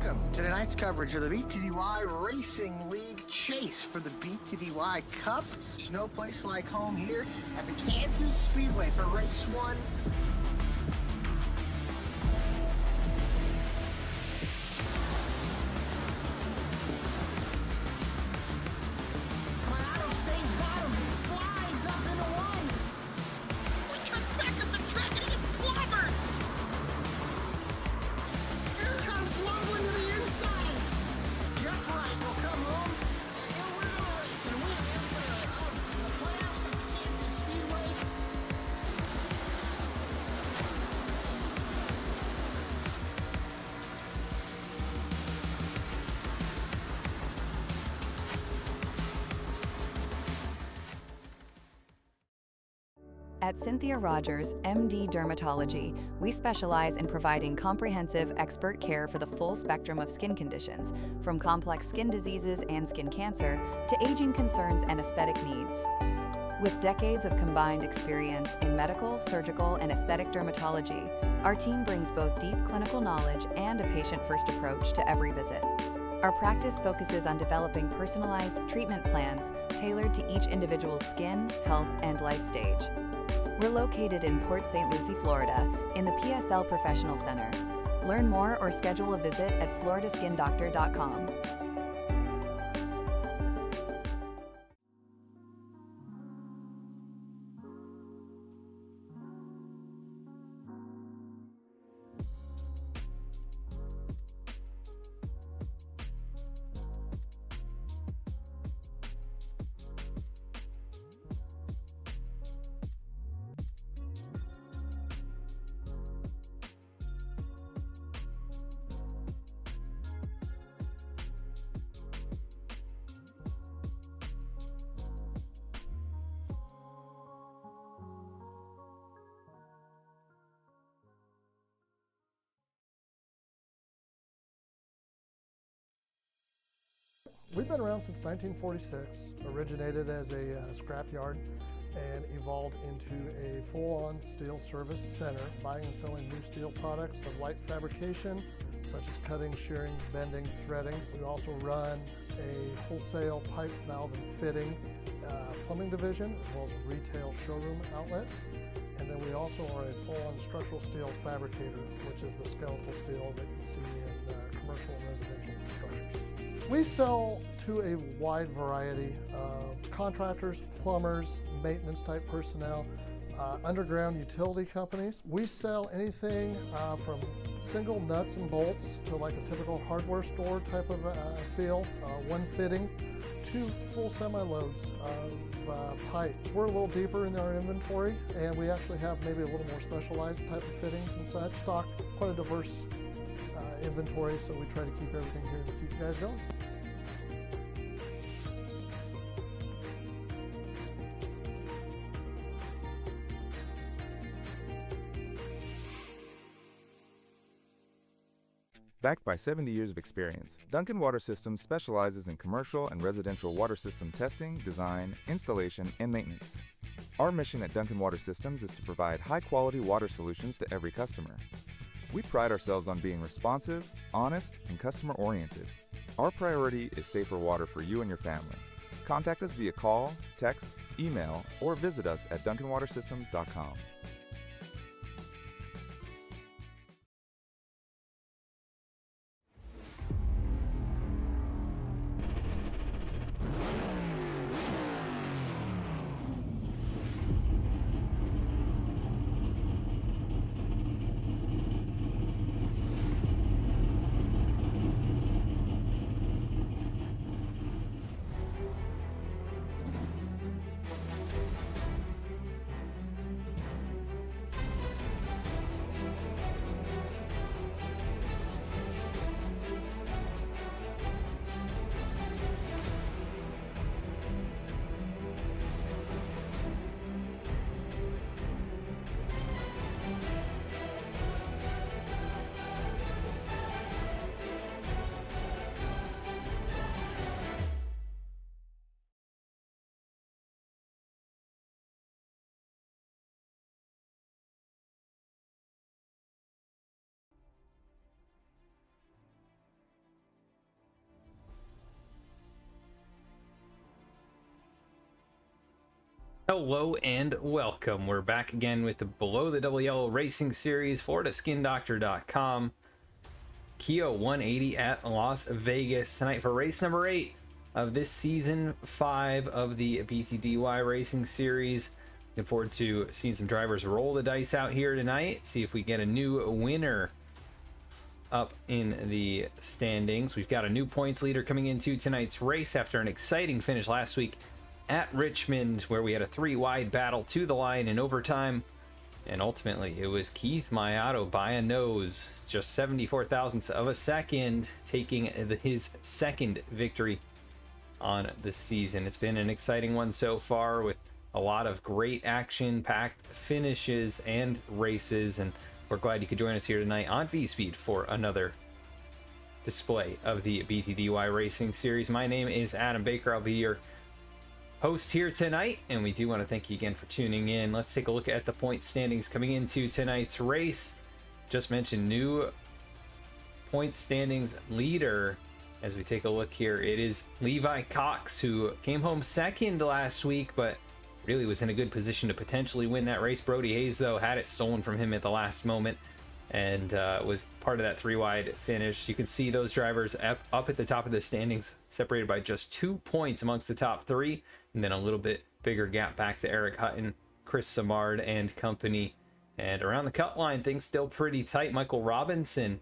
Welcome to tonight's coverage of the BTDY Racing League Chase for the BTDY Cup. There's no place like home here at the Kansas Speedway for race 1. At Cynthia Rogers, MD Dermatology, we specialize in providing comprehensive expert care for the full spectrum of skin conditions, from complex skin diseases and skin cancer to aging concerns and aesthetic needs. With decades of combined experience in medical, surgical, and aesthetic dermatology, our team brings both deep clinical knowledge and a patient-first approach to every visit. Our practice focuses on developing personalized treatment plans tailored to each individual's skin, health, and life stage. We're located in Port St. Lucie, Florida, in the PSL Professional Center. Learn more or schedule a visit at floridaskindoctor.com. We've been around since 1946, originated as a scrapyard and evolved into a full-on steel service center, buying and selling new steel products of light fabrication, such as cutting, shearing, bending, threading. We also run a wholesale pipe, valve, and fitting plumbing division, as well as a retail showroom outlet. And then we also are a full-on structural steel fabricator, which is the skeletal steel that you see in commercial and residential structures. We sell to a wide variety of contractors, plumbers, maintenance type personnel, underground utility companies. We sell anything from single nuts and bolts to like a typical hardware store type of feel, one fitting, to full semi-loads of pipes. We're a little deeper in our inventory, and we actually have maybe a little more specialized type of fittings and such. Stock quite a diverse inventory, so we try to keep everything here to keep you guys going. Backed by 70 years of experience, Duncan Water Systems specializes in commercial and residential water system testing, design, installation, and maintenance. Our mission at Duncan Water Systems is to provide high-quality water solutions to every customer. We pride ourselves on being responsive, honest, and customer-oriented. Our priority is safer water for you and your family. Contact us via call, text, email, or visit us at duncanwatersystems.com. Hello and welcome. We're back again with the Below the Double Yellow Racing Series, FloridaSkinDoctor.com. KHIO 180 at Las Vegas tonight for race number 8 of this season 5 of the BTDY Racing Series. Looking forward to seeing some drivers roll the dice out here tonight, see if we get a new winner up in the standings. We've got a new points leader coming into tonight's race after an exciting finish last week at Richmond, where we had a 3-wide battle to the line in overtime, and ultimately it was Keith Mayato by a nose, just 74 thousandths of a second, taking his second victory on the season. It's been an exciting one so far, with a lot of great action-packed finishes and races, and we're glad you could join us here tonight on VSPEED for another display of the BTDY Racing Series. My name is Adam Baker. I'll be your host here tonight, and we do want to thank you again for tuning in. Let's take a look at the point standings coming into tonight's race. Just mentioned new point standings leader. As we take a look here, it is Levi Cox, who came home second last week, but really was in a good position to potentially win that race. Brody Hayes, though, had it stolen from him at the last moment and was part of that 3-wide finish. You can see those drivers up at the top of the standings, separated by just 2 points amongst the top 3, and then a little bit bigger gap back to Eric Hutton, Chris Samard, and company. And around the cut line, things still pretty tight. Michael Robinson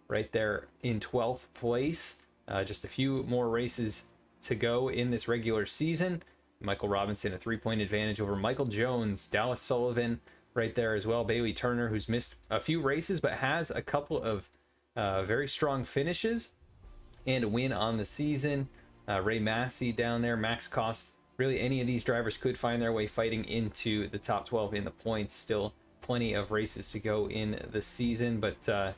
right there in 12th place. Just a few more races to go in this regular season. Michael Robinson, a 3-point advantage over Michael Jones. Dallas Sullivan right there as well. Bailey Turner, who's missed a few races but has a couple of very strong finishes and a win on the season. Ray Massey down there, Max Cost. Really, any of these drivers could find their way fighting into the top 12 in the points. Still plenty of races to go in the season, but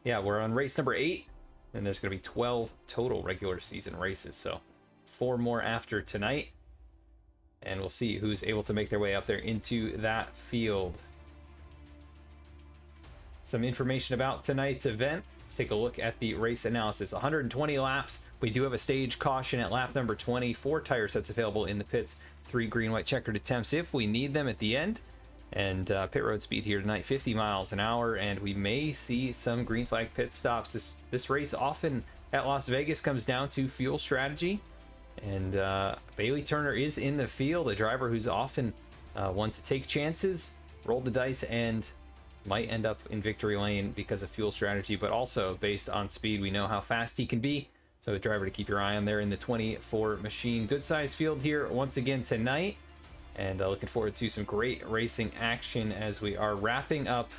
yeah, we're on race number 8, and there's going to be 12 total regular season races, so 4 more after tonight, and we'll see who's able to make their way up there into that field. Some information about tonight's event. Let's take a look at the race analysis. 120 laps. We do have a stage caution at lap number 20. 4 tire sets available in the pits. 3 green-white checkered attempts if we need them at the end. And pit road speed here tonight, 50 miles an hour. And we may see some green flag pit stops. This race often at Las Vegas comes down to fuel strategy. And Bailey Turner is in the field, a driver who's often one to take chances, roll the dice, and might end up in victory lane because of fuel strategy, but also based on speed. We know how fast he can be, so a driver to keep your eye on there in the 24 machine. Good size field here once again tonight, and looking forward to some great racing action as we are wrapping up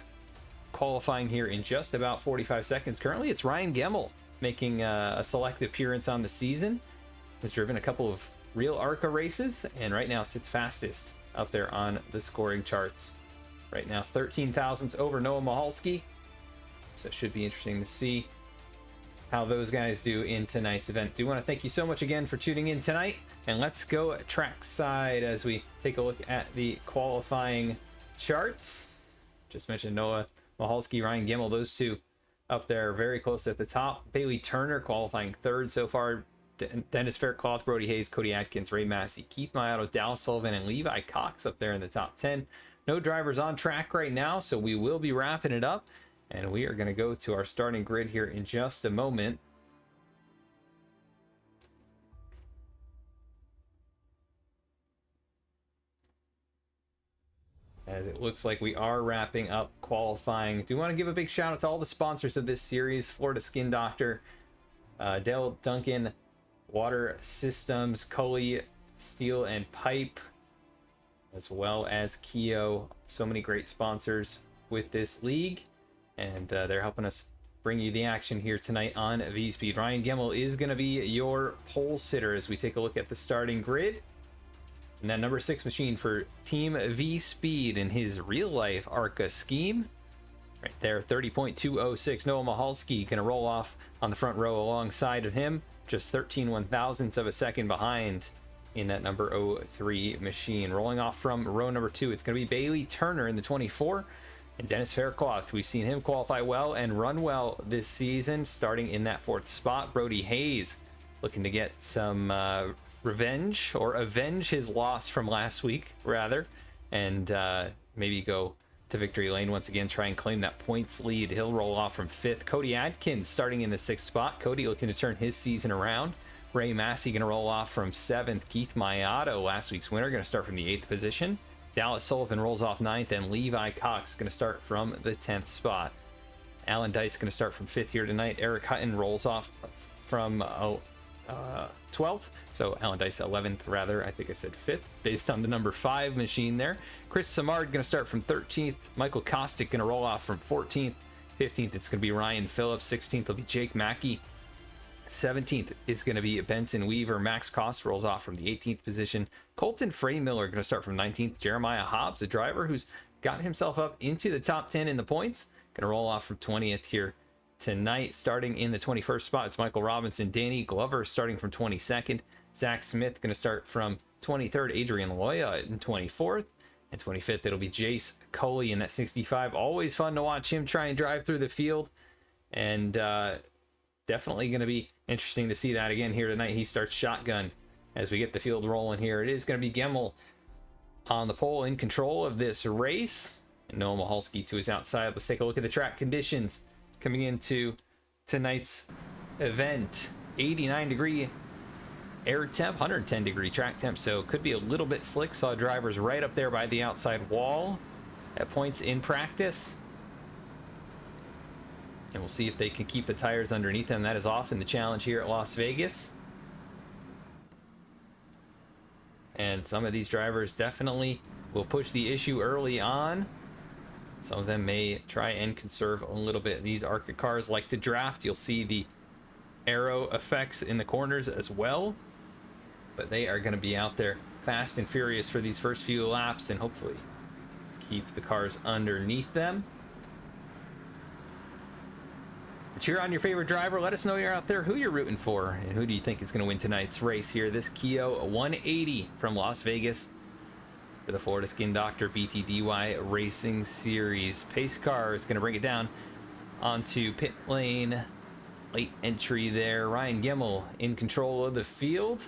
qualifying here in just about 45 seconds. Currently it's Ryan Gemmel making a select appearance on the season. Has driven a couple of real ARCA races, and right now sits fastest up there on the scoring charts. Right now it's 13 thousandths over Noah Mahalski, so it should be interesting to see how those guys do in tonight's event. Do want to thank you so much again for tuning in tonight, and let's go trackside as we take a look at the qualifying charts. Just mentioned Noah Mahalski, Ryan Gemmel, those two up there very close at the top. Bailey Turner qualifying 3rd so far. Dennis Faircloth, Brody Hayes, Cody Atkins, Ray Massey, Keith Mayato, Dallas Sullivan, and Levi Cox up there in the top 10. No drivers on track right now, so we will be wrapping it up, and we are going to go to our starting grid here in just a moment. As it looks like we are wrapping up qualifying. Do want to give a big shout out to all the sponsors of this series: Florida Skin Doctor, Dale Duncan Water Systems, Cully Steel and Pipe, as well as KHIO. So many great sponsors with this league, and they're helping us bring you the action here tonight on VSPEED. Ryan Gemmel is going to be your pole sitter as we take a look at the starting grid. And that number 6 machine for Team VSPEED in his real-life ARCA scheme. Right there, 30.206. Noah Mahalski going to roll off on the front row alongside of him. Just 13 1,000ths of a second behind in that number 03 machine. Rolling off from row number 2, it's going to be Bailey Turner in the 24. And Dennis Faircloth, we've seen him qualify well and run well this season, starting in that 4th spot. Brody Hayes looking to get some revenge or avenge his loss from last week, rather, and maybe go to victory lane once again, try and claim that points lead. He'll roll off from 5th. Cody Adkins starting in the 6th spot. Cody looking to turn his season around. Ray Massey going to roll off from 7th. Keith Mayato, last week's winner, going to start from the 8th position. Dallas Sullivan rolls off 9th, and Levi Cox going to start from the 10th spot. Alan Dice going to start from 5th here tonight. Eric Hutton rolls off from 12th. So Alan Dice 11th, rather. I think I said 5th based on the number 5 machine there. Chris Samard going to start from 13th. Michael Kostick going to roll off from 14th. 15th, it's going to be Ryan Phillips. 16th will be Jake Mackey. 17th is going to be Benson Weaver. Max Cost rolls off from the 18th position. Colton Freymiller going to start from 19th. Jeremiah Hobbs, a driver who's got himself up into the top 10 in the points, going to roll off from 20th here tonight. Starting in the 21st spot, it's Michael Robinson. Danny Glover starting from 22nd. Zach Smith going to start from 23rd. Adrian Loya in 24th. And 25th, it'll be Jace Coley in that 65. Always fun to watch him try and drive through the field. And definitely going to be interesting to see that again here tonight. He starts shotgun as we get the field rolling here. It is going to be Gemmel on the pole in control of this race. And Noah Mahalski to his outside. Let's take a look at the track conditions coming into tonight's event. 89-degree air temp, 110-degree track temp, so could be a little bit slick. Saw drivers right up there by the outside wall at points in practice. And we'll see if they can keep the tires underneath them. That is often the challenge here at Las Vegas. And some of these drivers definitely will push the issue early on. Some of them may try and conserve a little bit. These ARCA cars like to draft. You'll see the aero effects in the corners as well. But they are going to be out there fast and furious for these first few laps and hopefully keep the cars underneath them. Cheer on your favorite driver. Let us know you're out there, who you're rooting for, and who do you think is going to win tonight's race here. This KHIO 180 from Las Vegas for the Florida Skin Doctor BTDY Racing Series. Pace car is going to bring it down onto pit lane. Late entry there. Ryan Gemmel in control of the field.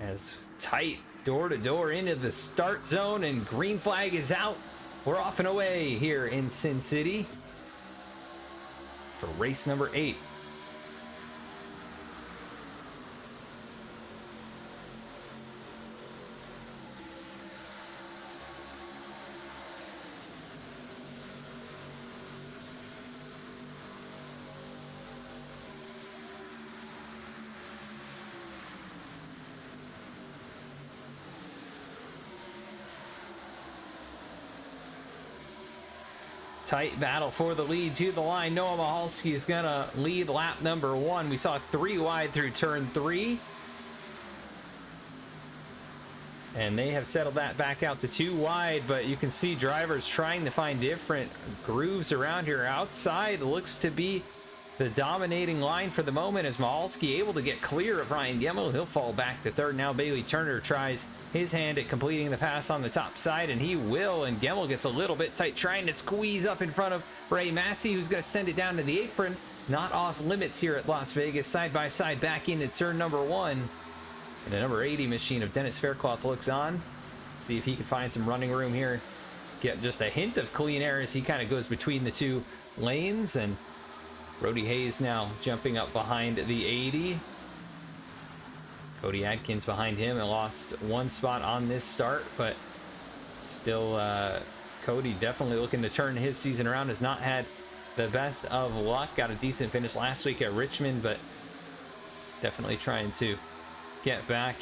As tight door to door into the start zone, and green flag is out. We're off and away here in Sin City for race number 8. Tight battle for the lead to the line. Noah Mahalski is going to lead lap number 1. We saw 3 wide through turn 3. And they have settled that back out to 2 wide, but you can see drivers trying to find different grooves around here. Outside looks to be the dominating line for the moment, as Mahalski able to get clear of Ryan Gemmel. He'll fall back to 3rd. Now Bailey Turner tries his hand at completing the pass on the top side, and he will, and Gemmel gets a little bit tight, trying to squeeze up in front of Ray Massey, who's going to send it down to the apron. Not off limits here at Las Vegas. Side by side back into turn number 1. And the number 80 machine of Dennis Faircloth looks on. See if he can find some running room here. Get just a hint of clean air as he kind of goes between the 2 lanes. And Brody Hayes now jumping up behind the 80. Cody Adkins behind him and lost 1 spot on this start, but still Cody definitely looking to turn his season around. Has not had the best of luck. Got a decent finish last week at Richmond, but definitely trying to get back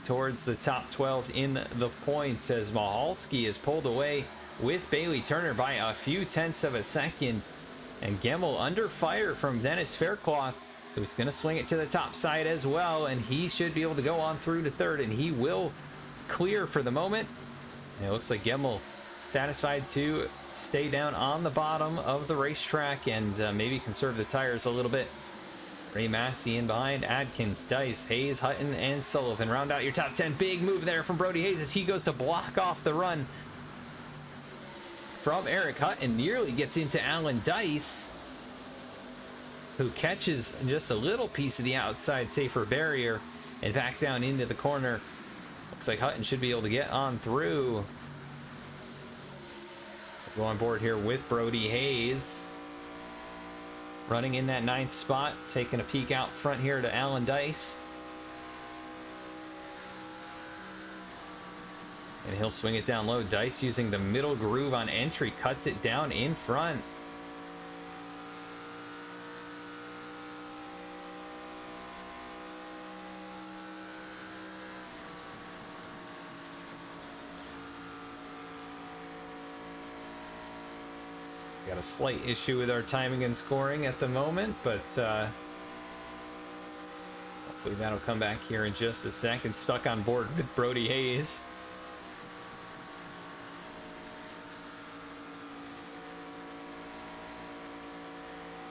towards the top 12 in the points, as Mahalski is pulled away with Bailey Turner by a few tenths of a second. And Gemmel under fire from Dennis Faircloth, who's going to swing it to the top side as well, and he should be able to go on through to 3rd, and he will clear for the moment. And it looks like Gemmel satisfied to stay down on the bottom of the racetrack and maybe conserve the tires a little bit. Ray Massey in behind. Adkins, Dice, Hayes, Hutton, and Sullivan round out your top 10. Big move there from Brody Hayes as he goes to block off the run from Eric Hutton. Nearly gets into Alan Dice, who catches just a little piece of the outside safer barrier. and back down into the corner. Looks like Hutton should be able to get on through. Go on board here with Brody Hayes. Running in that 9th spot, taking a peek out front here to Alan Dice. And he'll swing it down low. Dice using the middle groove on entry, cuts it down in front. Got a slight issue with our timing and scoring at the moment, but hopefully that'll come back here in just a second. Stuck on board with Brody Hayes.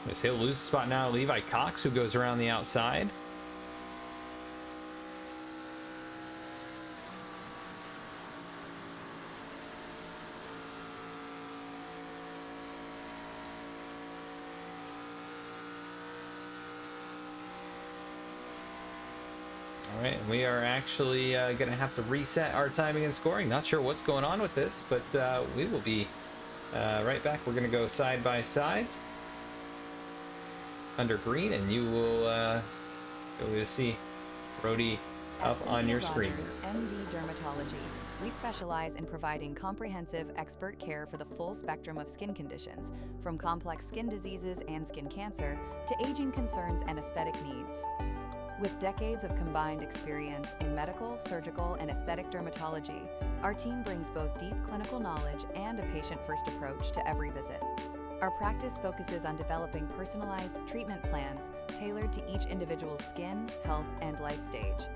As he'll lose the spot now, Levi Cox, who goes around the outside. All right, we are actually going to have to reset our timing and scoring. Not sure what's going on with this, but we will be right back. We're going to go side by side under green, and you will be able to see Brody up on your screen. MD Dermatology. We specialize in providing comprehensive expert care for the full spectrum of skin conditions, from complex skin diseases and skin cancer to aging concerns and aesthetic needs. With decades of combined experience in medical, surgical, and aesthetic dermatology, our team brings both deep clinical knowledge and a patient-first approach to every visit. Our practice focuses on developing personalized treatment plans tailored to each individual's skin, health, and life stage.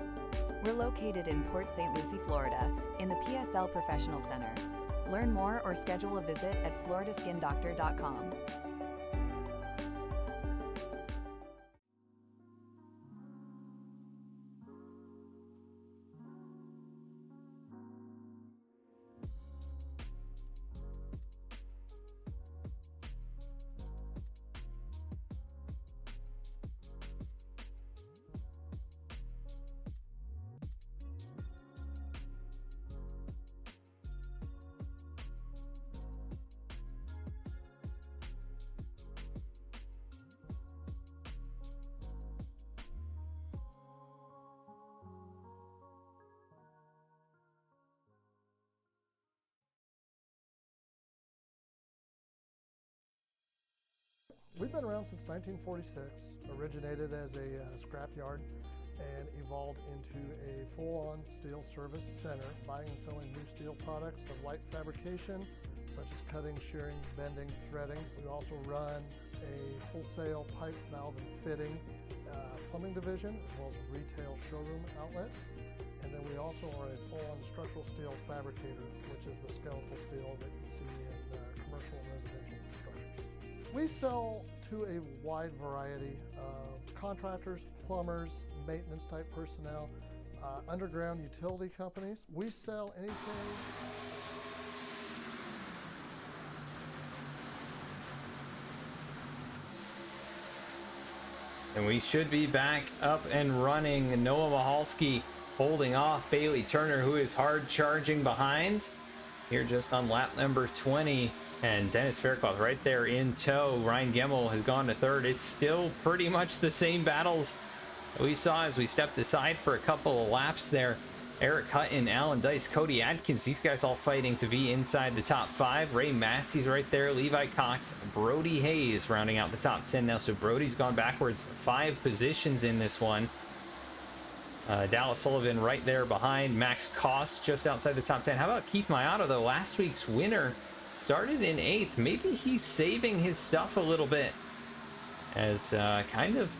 We're located in Port St. Lucie, Florida, in the PSL Professional Center. Learn more or schedule a visit at floridaskindoctor.com. We've been around since 1946, originated as a scrap yard and evolved into a full-on steel service center, buying and selling new steel products of light fabrication, such as cutting, shearing, bending, threading. We also run a wholesale pipe, valve, and fitting plumbing division, as well as a retail showroom outlet. And then we also are a full-on structural steel fabricator, which is the skeletal steel that you see in commercial and residential structures. We sell to a wide variety of contractors, plumbers, maintenance type personnel, underground utility companies. We sell anything. And we should be back up and running. Noah Mahalski holding off Bailey Turner, who is hard charging behind here just on lap number 20. And Dennis Faircloth right there in tow. Ryan Gemmel has gone to third. It's still pretty much the same battles that we saw as we stepped aside for a couple of laps there. Eric Hutton, Alan Dice, Cody Adkins, these guys all fighting to be inside the top 5. Ray Massey's right there, Levi Cox, Brody Hayes rounding out the top 10 now. So Brody's gone backwards 5 positions in this one. Dallas Sullivan right there behind. Max Koss just outside the top 10. How about Keith Mayato, though? Last week's winner started in 8th. Maybe he's saving his stuff a little bit, as kind of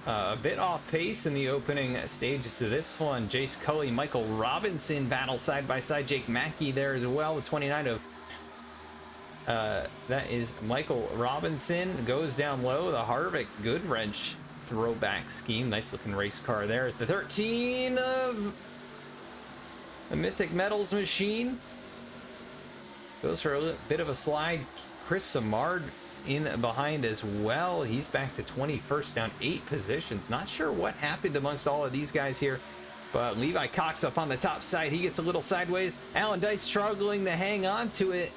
a bit off pace in the opening stages of this one. Jace Cully, Michael Robinson battle side by side. Jake Mackey there as well with 29 of that is Michael Robinson. Goes down low. The Harvick Goodwrench throwback scheme. Nice looking race car there. Is the 13 of the Mythic Metals machine. Goes for a bit of a slide. Chris Samard in behind as well. He's back to 21st, down 8 positions. Not sure what happened amongst all of these guys here, but Levi Cox up on the top side. He gets a little sideways. Alan Dice struggling to hang on to it,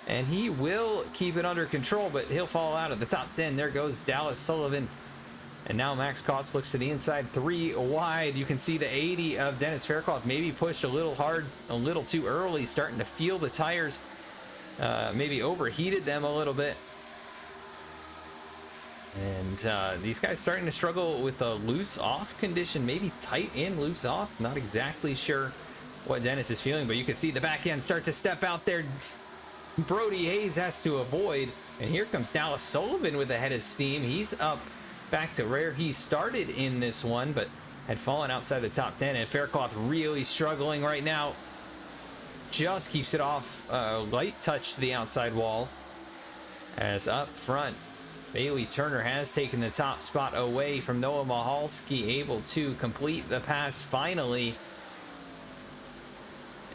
and he will keep it under control, but he'll fall out of the top 10. There goes Dallas Sullivan. And now Max Cost looks to the inside, 3 wide. You can see the 80 of Dennis Faircloth maybe pushed a little hard, a little too early, starting to feel the tires. Maybe overheated them a little bit. And these guys starting to struggle with a loose off condition, maybe tight in, loose off. Not exactly sure what Dennis is feeling, but you can see the back end start to step out there. Brody Hayes has to avoid. And here comes Dallas Sullivan with a head of steam. He's up back to where he started in this one, but had fallen outside the top 10. And Faircloth really struggling right now. Just keeps it off, light touch to the outside wall. As up front, Bailey Turner has taken the top spot away from Noah Mahalski, able to complete the pass finally.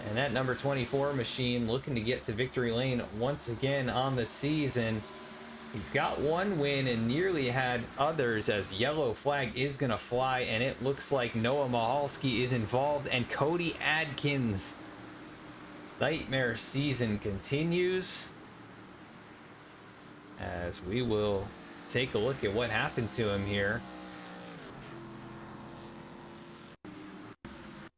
And that number 24 machine looking to get to victory lane once again on the season. He's got 1 win and nearly had others, as yellow flag is going to fly, and it looks like Noah Mahalski is involved, and Cody Adkins. Nightmare season continues, as we will take a look at what happened to him here.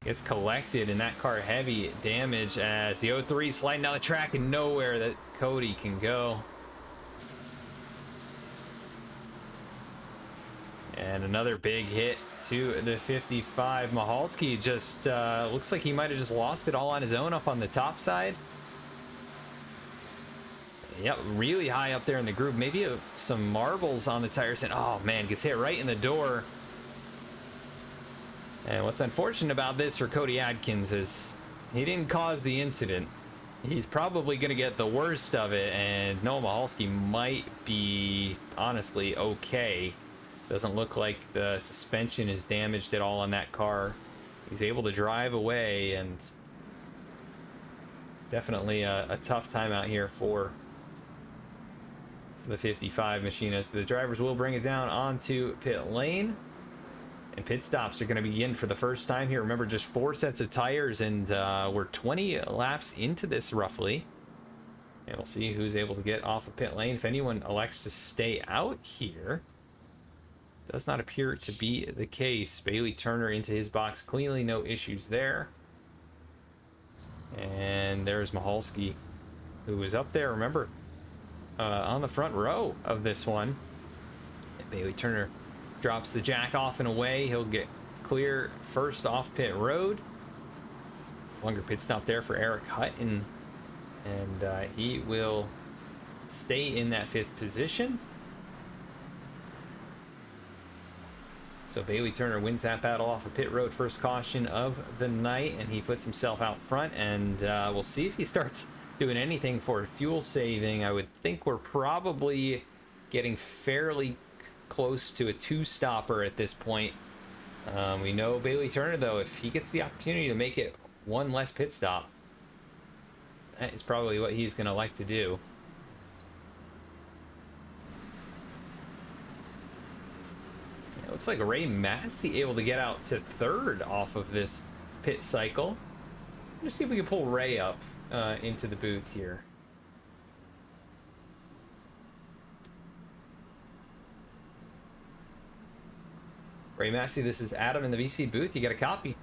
Gets collected in that car, heavy damage, as the 03 sliding down the track and nowhere that Cody can go. And another big hit to the 55. Mahalski just looks like he might have just lost it all on his own up on the top side. Yep, really high up there in the groove. Maybe some marbles on the tires, and oh man, gets hit right in the door. And what's unfortunate about this for Cody Adkins is he didn't cause the incident. He's probably going to get the worst of it, and Noah Mahalski might be honestly okay. Doesn't look like the suspension is damaged at all on that car. He's able to drive away, and definitely a tough time out here for the 55 machine, as the drivers will bring it down onto pit lane. And pit stops are going to begin for the first time here. Remember, just 4 sets of tires, and we're 20 laps into this roughly. And we'll see who's able to get off of pit lane. If anyone elects to stay out here, does not appear to be the case. Bailey Turner into his box cleanly, no issues there. And there's Mahalski, who was up there, remember, on the front row of this one. And Bailey Turner drops the jack off and away. He'll get clear first off pit road. Longer pit stop there for Eric Hutton, and he will stay in that 5th position. So Bailey Turner wins that battle off of pit road, first caution of the night, and he puts himself out front. And we'll see if he starts doing anything for fuel saving. I would think we're probably getting fairly close to a 2-stopper at this point. We know Bailey Turner, though, if he gets the opportunity to make it 1 less pit stop, that is probably what he's going to like to do. It looks like Ray Massey able to get out to 3rd off of this pit cycle. Let's see if we can pull Ray up into the booth here. Ray Massey, this is Adam in the VSPEED booth. You got a copy?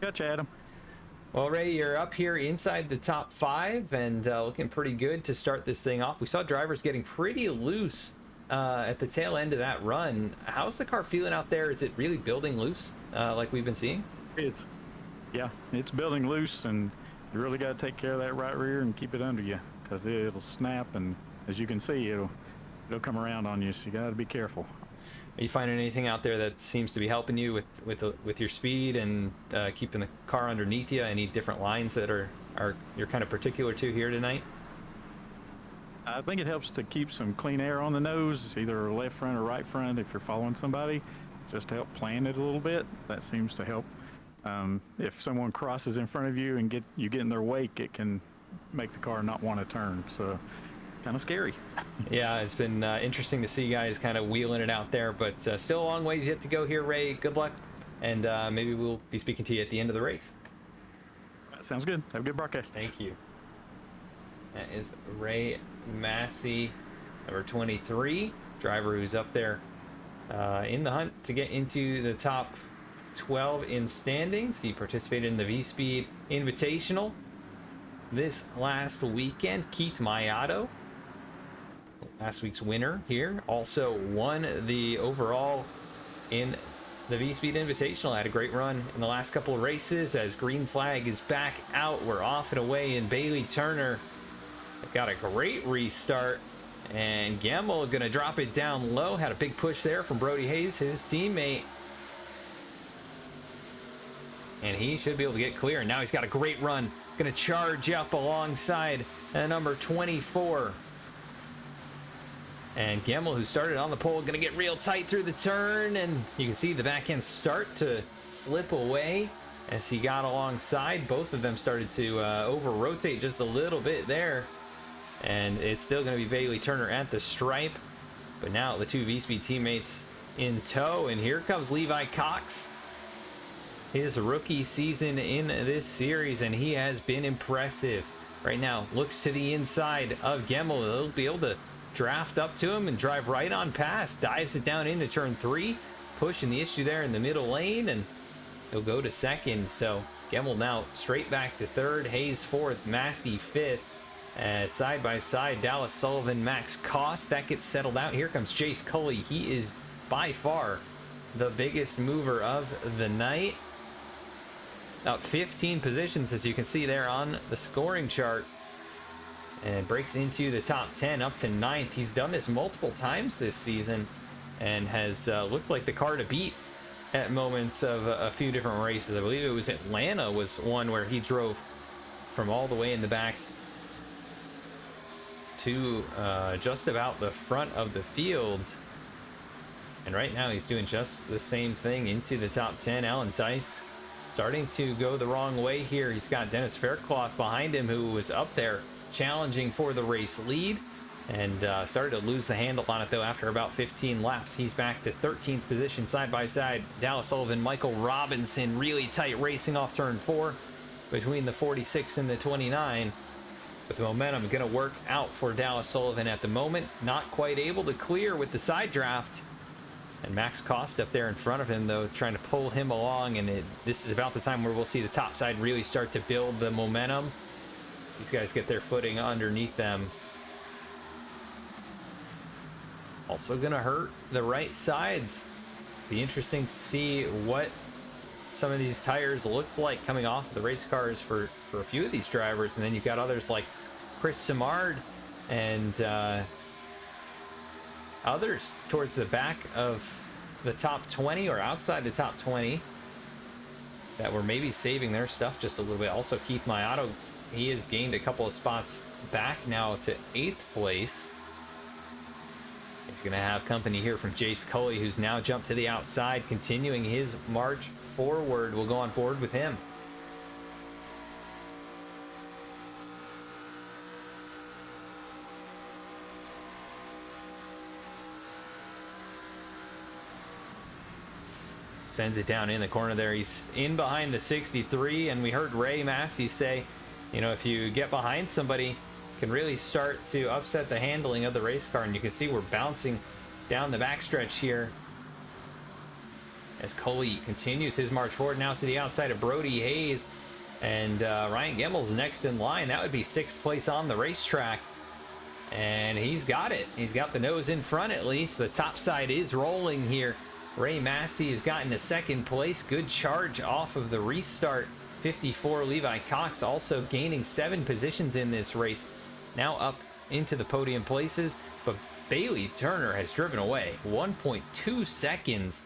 Gotcha, Adam. Well, Ray, you're up here inside the top 5 and looking pretty good to start this thing off. We saw drivers getting pretty loose at the tail end of that run. How's the car feeling out there? Is it really building loose like we've been seeing? It is. Yeah, it's building loose, and you really got to take care of that right rear and keep it under you, because it'll snap, and as you can see, it'll come around on you, so you got to be careful. Are you finding anything out there that seems to be helping you with your speed and keeping the car underneath you? Any different lines that are you're kind of particular to here tonight? I think it helps to keep some clean air on the nose, either left front or right front if you're following somebody, just to help plan it a little bit. That seems to help. If someone crosses in front of you and you get in their wake, it can make the car not want to turn. So kind of scary. Yeah, it's been interesting to see guys kind of wheeling it out there, but still a long ways yet to go here, Ray. Good luck, and maybe we'll be speaking to you at the end of the race. Sounds good. Have a good broadcast. Thank you. That is Ray Massey, number 23, driver who's up there in the hunt to get into the top 12 in standings. He participated in the VSPEED Invitational this last weekend. Keith Mayato, last week's winner here, also won the overall in the VSPEED Invitational. Had a great run in the last couple of races. As green flag is back out, we're off and away, and Bailey Turner got a great restart, and Gemmel gonna drop it down low. Had a big push there from Brody Hayes, his teammate, and he should be able to get clear. And now he's got a great run, gonna charge up alongside number 24. And Gemmel, who started on the pole, gonna get real tight through the turn, and you can see the back end start to slip away as he got alongside. Both of them started to over-rotate just a little bit there, and it's still gonna be Bailey Turner at the stripe, but now the two VSPEED teammates in tow, and here comes Levi Cox. His rookie season in this series, and he has been impressive. Right now, looks to the inside of Gemmel. He'll be able to draft up to him and drive right on past. Dives it down into turn 3, pushing the issue there in the middle lane, and he'll go to second. So Gemmel now straight back to third, Hayes fourth, Massey fifth. Side by side, Dallas Sullivan, Max Cost. That gets settled out. Here comes Jace Cully. He is by far the biggest mover of the night. Up 15 positions, as you can see there on the scoring chart, and breaks into the top 10, up to 9th. He's done this multiple times this season and has looked like the car to beat at moments of a few different races. I believe it was Atlanta was one where he drove from all the way in the back to just about the front of the field, and right now he's doing just the same thing into the top 10. Alan Tice starting to go the wrong way here. He's got Dennis Faircloth behind him, who was up there challenging for the race lead, and started to lose the handle on it though after about 15 laps. He's back to 13th position side by side. Dallas Sullivan, Michael Robinson, really tight racing off turn 4 between the 46 and the 29. But the momentum going to work out for Dallas Sullivan at the moment. Not quite able to clear with the side draft. And Max Cost up there in front of him, though, trying to pull him along. And this is about the time where we'll see the top side really start to build the momentum. As these guys get their footing underneath them. Also going to hurt the right sides. Be interesting to see what some of these tires looked like coming off of the race cars for a few of these drivers. And then you've got others like Chris Simard and others towards the back of the top 20 or outside the top 20 that were maybe saving their stuff just a little bit. Also, Keith Mayato, he has gained a couple of spots back now to 8th place. He's going to have company here from Jace Cully, who's now jumped to the outside, continuing his march forward. We'll go on board with him. Sends it down in the corner there. He's in behind the 63, and we heard Ray Massey say, you know, if you get behind somebody, can really start to upset the handling of the race car. And you can see we're bouncing down the backstretch here as Coley continues his march forward now to the outside of Brody Hayes, and Ryan Gemmel's next in line. That would be 6th place on the racetrack, and he's got it. He's got the nose in front at least. The top side is rolling here. Ray Massey has gotten to 2nd place. Good charge off of the restart. 54 Levi Cox also gaining 7 positions in this race. Now up into the podium places, but Bailey Turner has driven away 1.2 seconds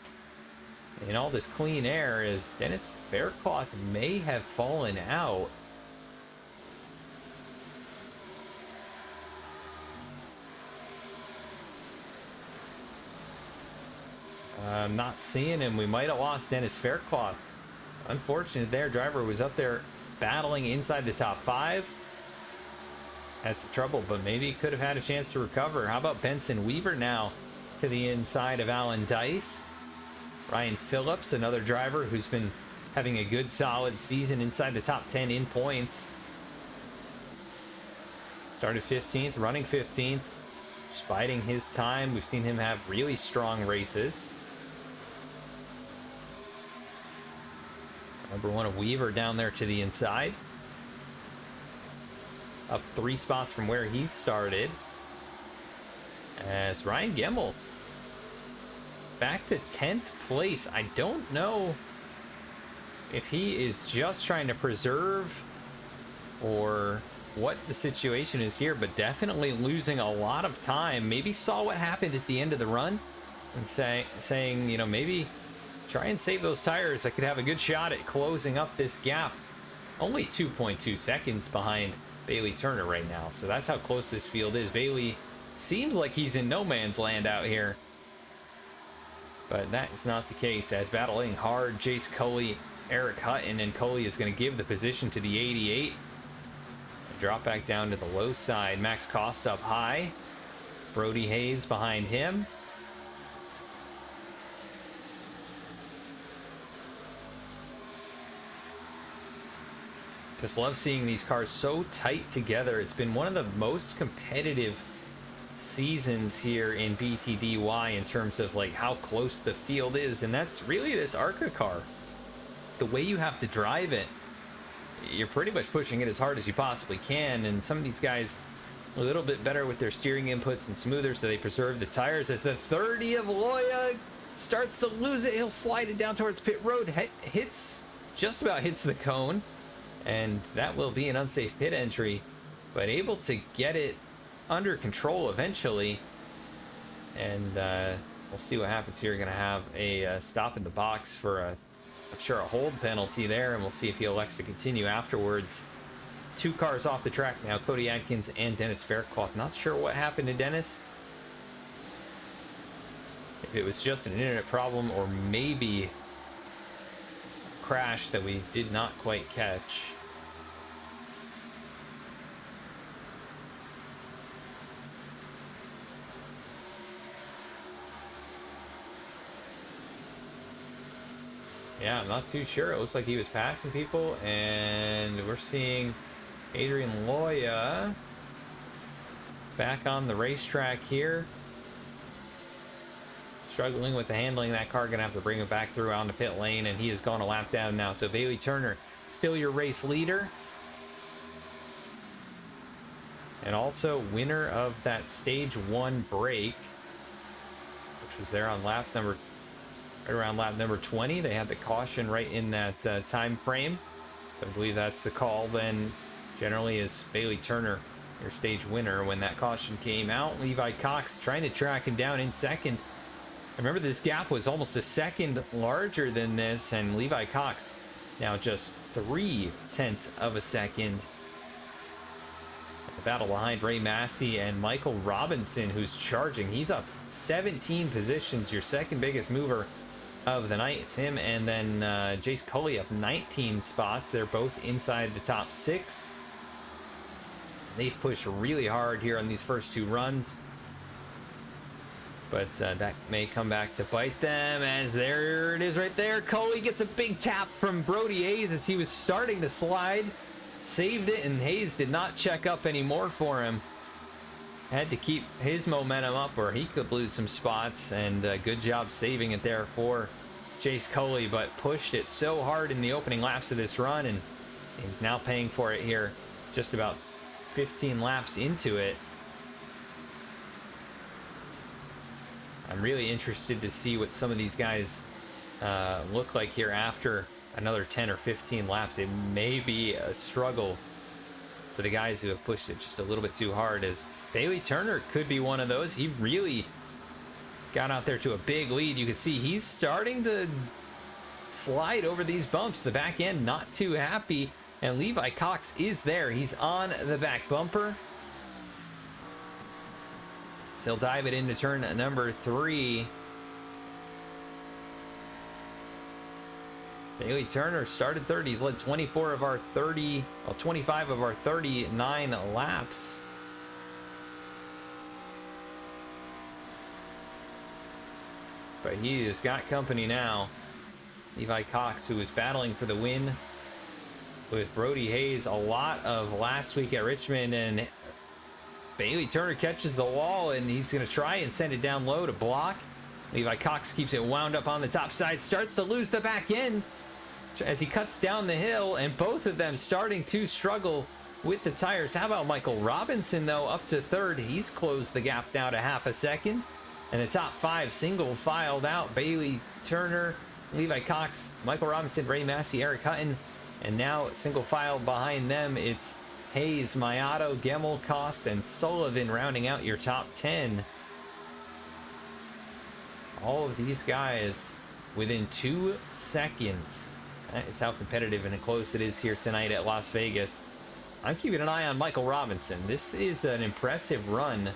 in all this clean air, as Dennis Faircloth may have fallen out. I'm not seeing him. We might have lost Dennis Faircloth. Unfortunate there. Driver was up there battling inside the top 5. That's the trouble, but maybe he could have had a chance to recover. How about Benson Weaver now to the inside of Alan Dice? Ryan Phillips, another driver who's been having a good solid season inside the top 10 in points. Started 15th, running 15th, just biding his time. We've seen him have really strong races. Number 1 of Weaver down there to the inside. Up 3 spots from where he started. As Ryan Gemmel back to 10th place. I don't know if he is just trying to preserve or what the situation is here, but definitely losing a lot of time. Maybe saw what happened at the end of the run and saying, you know, maybe try and save those tires. I could have a good shot at closing up this gap. Only 2.2 seconds behind Bailey Turner right now. So that's how close this field is. Bailey seems like he's in no man's land out here, but that is not the case, as battling hard Jace Cully, Eric Hutton, and Cully is going to give the position to the 88. Drop back down to the low side. Max Cost up high. Brody Hayes behind him. Just love seeing these cars so tight together. It's been one of the most competitive seasons here in BTDY in terms of like how close the field is, and that's really this ARCA car. The way you have to drive it, you're pretty much pushing it as hard as you possibly can, and some of these guys a little bit better with their steering inputs and smoother, so they preserve the tires. As the 30 of Loya starts to lose it, he'll slide it down towards pit road, just about hits the cone, and that will be an unsafe pit entry, but able to get it under control eventually. And we'll see what happens here. Gonna have a stop in the box for I'm sure a hold penalty there, and we'll see if he elects to continue afterwards. 2 cars off the track now, Cody Atkins and Dennis Faircloth. Not sure what happened to Dennis, if it was just an internet problem or maybe crash that we did not quite catch. Yeah, I'm not too sure. It looks like he was passing people, and we're seeing Adrian Loya back on the racetrack here. Struggling with the handling of that car, gonna have to bring it back through onto pit lane, and he has gone a lap down now. So Bailey Turner, still your race leader, and also winner of that stage 1 break, which was there on lap number, right around lap number 20. They had the caution right in that time frame, so I believe that's the call then. Generally is Bailey Turner your stage winner when that caution came out. Levi Cox trying to track him down in second. Remember, this gap was almost a second larger than this, and Levi Cox now just 0.3 of a second. The battle behind Ray Massey and Michael Robinson, who's charging. He's up 17 positions, your second biggest mover of the night. It's him, and then Jace Cully up 19 spots. They're both inside the top 6. They've pushed really hard here on these first 2 runs, but that may come back to bite them, as there it is right there. Cully gets a big tap from Brody Hayes as he was starting to slide. Saved it, and Hayes did not check up anymore for him. Had to keep his momentum up or he could lose some spots, and good job saving it there for Jace Cully, but pushed it so hard in the opening laps of this run, and he's now paying for it here just about 15 laps into it. I'm really interested to see what some of these guys look like here after another 10 or 15 laps. It may be a struggle for the guys who have pushed it just a little bit too hard, as Bailey Turner could be one of those. He really got out there to a big lead. You can see he's starting to slide over these bumps. The back end not too happy, and Levi Cox is there. He's on the back bumper. So he'll dive it into turn number 3. Bailey Turner started 30. He's led 25 of our 39 laps. but he has got company now. Levi Cox, who was battling for the win with Brody Hayes a lot of last week at Richmond, and Bailey Turner catches the wall, and he's going to try and send it down low to block. Levi Cox keeps it wound up on the top side, starts to lose the back end as he cuts down the hill, and both of them starting to struggle with the tires. How about Michael Robinson, though, up to third? He's closed the gap now to half a second, and the top five single filed out. Bailey Turner, Levi Cox, Michael Robinson, Ray Massey, Eric Hutton, and now single file behind them, it's Hayes, Mayato, Gemmel, Cost, and Sullivan rounding out your top 10. All of these guys within 2 seconds. That is how competitive and close it is here tonight at Las Vegas. I'm keeping an eye on Michael Robinson. This is an impressive run,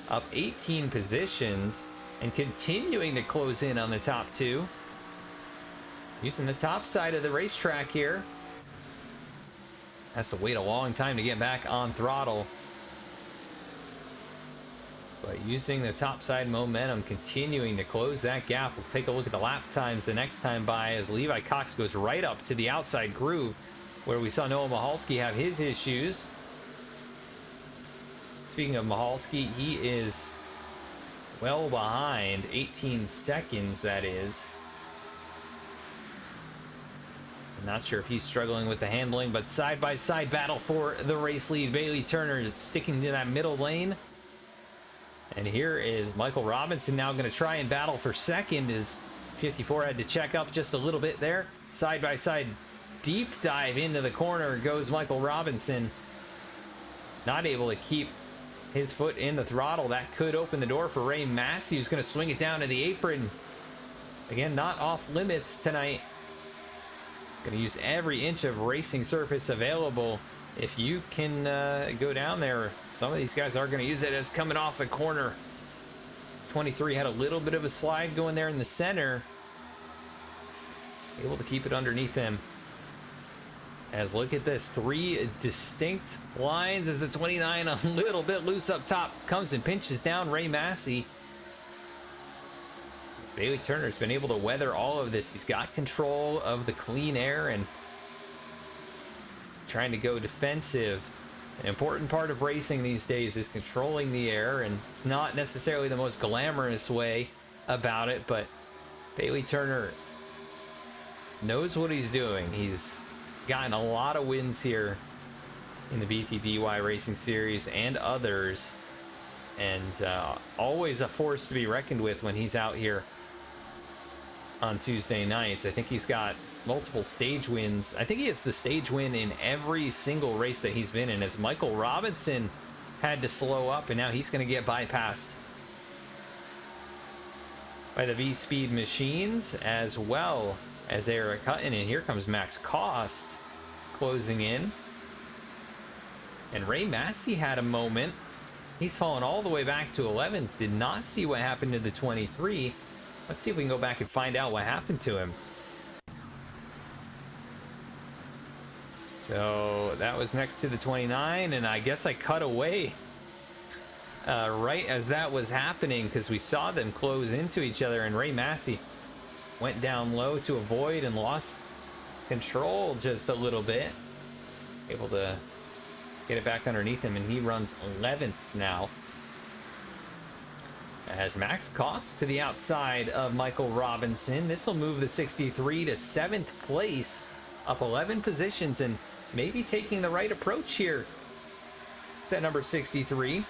up 18 positions and continuing to close in on the top 2. Using the top side of the racetrack here. Has to wait a long time to get back on throttle. But using the top side momentum, continuing to close that gap. We'll take a look at the lap times the next time by as Levi Cox goes right up to the outside groove where we saw Noah Mahalski have his issues. Speaking of Mahalski, he is well behind, 18 seconds that is. I'm not sure if he's struggling with the handling, but side-by-side battle for the race lead. Bailey Turner is sticking to that middle lane. And here is Michael Robinson now going to try and battle for second as 54 had to check up just a little bit there. Side-by-side deep dive into the corner goes Michael Robinson. Not able to keep his foot in the throttle. That could open the door for Ray Massey, who's going to swing it down to the apron. Again, not off limits tonight. Going to use every inch of racing surface available. If you can go down there, some of these guys are going to use it as coming off a corner. 23 had a little bit of a slide going there in the center. Able to keep it underneath him. As look at this, 3 distinct lines as the 29 a little bit loose up top comes and pinches down Ray Massey. Bailey Turner's been able to weather all of this. He's got control of the clean air and trying to go defensive. An important part of racing these days is controlling the air, and it's not necessarily the most glamorous way about it, but Bailey Turner knows what he's doing. He's gotten a lot of wins here in the BTDY Racing Series and others, and always a force to be reckoned with when he's out here on Tuesday nights. I think he's got multiple stage wins. I think he has the stage win in every single race that he's been in, as Michael Robinson had to slow up and now he's going to get bypassed by the VSPEED machines as well as Eric Hutton. And here comes Max Cost closing in, and Ray Massey had a moment. He's fallen all the way back to 11th. Did not see what happened to the 23. Let's see if we can go back and find out what happened to him. So that was next to the 29, and I guess I cut away right as that was happening because we saw them close into each other, and Ray Massey went down low to avoid and lost control just a little bit. Able to get it back underneath him, and he runs 11th now. As Max Cost to the outside of Michael Robinson. This will move the 63 to 7th place, up 11 positions, and maybe taking the right approach here. It's that number 63.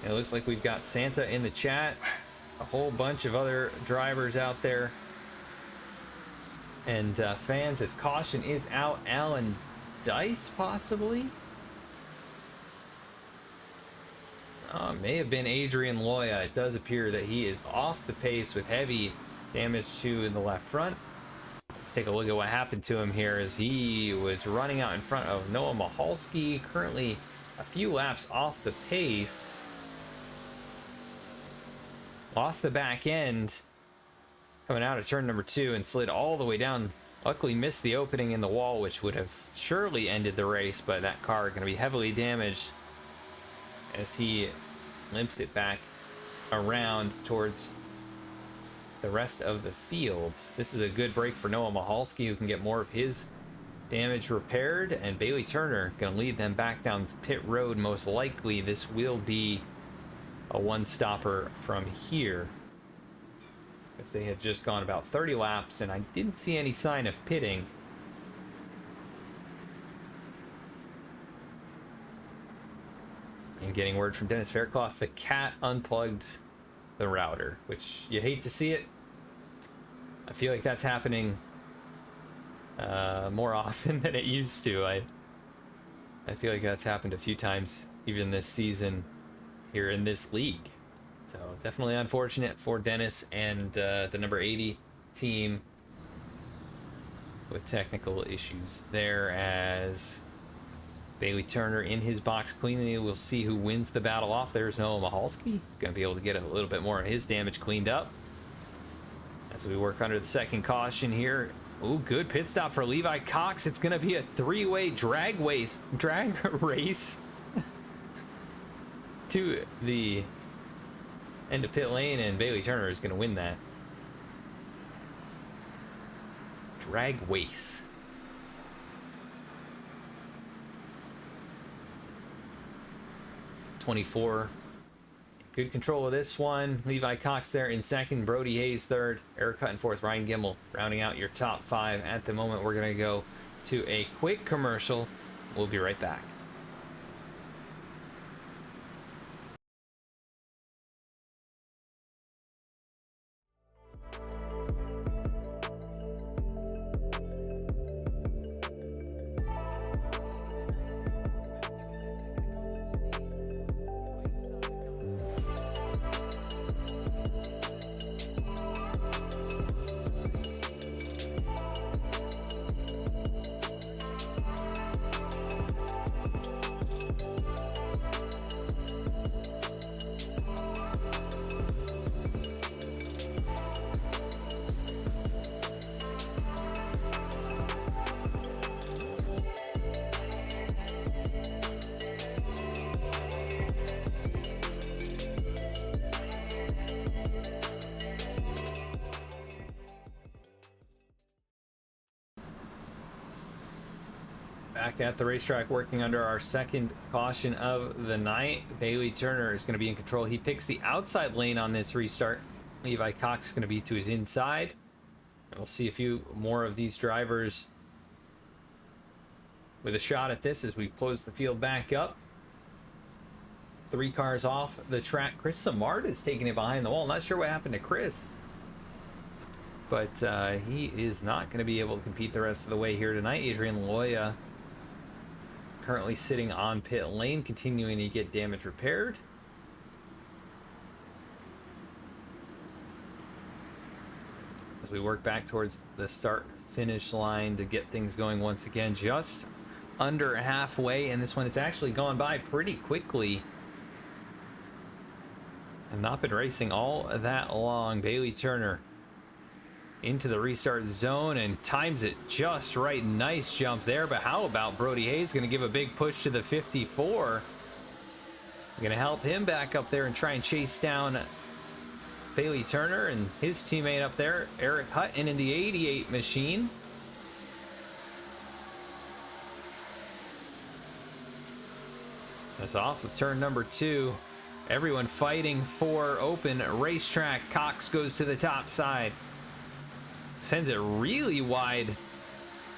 It looks like we've got Santa in the chat, a whole bunch of other drivers out there, and fans as caution is out. Alan Dice, possibly? May have been Adrian Loya. It does appear that he is off the pace with heavy damage to the left front. Let's take a look at what happened to him here as he was running out in front of Noah Mahalski, currently a few laps off the pace. Lost the back end coming out of turn number 2 and slid all the way down Luckily missed the opening in the wall, which would have surely ended the race, but that car going to be heavily damaged as he limps it back around towards the rest of the field. This is a good break for Noah Mahalski, who can get more of his damage repaired, and Bailey Turner going to lead them back down pit road. Most likely this will be a one-stopper from here, because they have just gone about 30 laps and I didn't see any sign of pitting. And getting word from Dennis Faircloth, the cat unplugged the router, which you hate to see it. I feel like that's happening more often than it used to. I feel like that's happened a few times even this season here in this league. So definitely unfortunate for Dennis and the number 80 team with technical issues there, as Bailey Turner in his box cleanly. We'll see who wins the battle off. There's Noah Mahalski, gonna be able to get a little bit more of his damage cleaned up as we work under the second caution here. Ooh, good pit stop for Levi Cox. It's gonna be a three-way drag race to the end of pit lane, and Bailey Turner is gonna win that drag race. '24, good control of this one. Levi Cox there in second, Brody Hayes third, Eric Hutton fourth, Ryan Gimmel rounding out your top five at the moment. We're gonna go to a quick commercial. We'll be right back. Back at the racetrack, working under our second caution of the night. Bailey Turner is going to be in control. He picks the outside lane on this restart. Levi Cox is going to be to his inside. And we'll see a few more of these drivers with a shot at this as we close the field back up. 3 cars off the track. Chris Samard is taking it behind the wall. Not sure what happened to Chris, but he is not going to be able to compete the rest of the way here tonight. Adrian Loya currently sitting on pit lane, continuing to get damage repaired. As we work back towards the start finish line to get things going once again, just under halfway, and this one it's actually gone by pretty quickly. I've not been racing all that long. Bailey Turner into the restart zone and times it just right. Nice jump there, but how about Brody Hayes? Going to give a big push to the 54. Going to help him back up there and try and chase down Bailey Turner and his teammate up there, Eric Hutton, in the 88 machine. That's off of turn number 2. Everyone fighting for open racetrack. Cox goes to the top side. Sends it really wide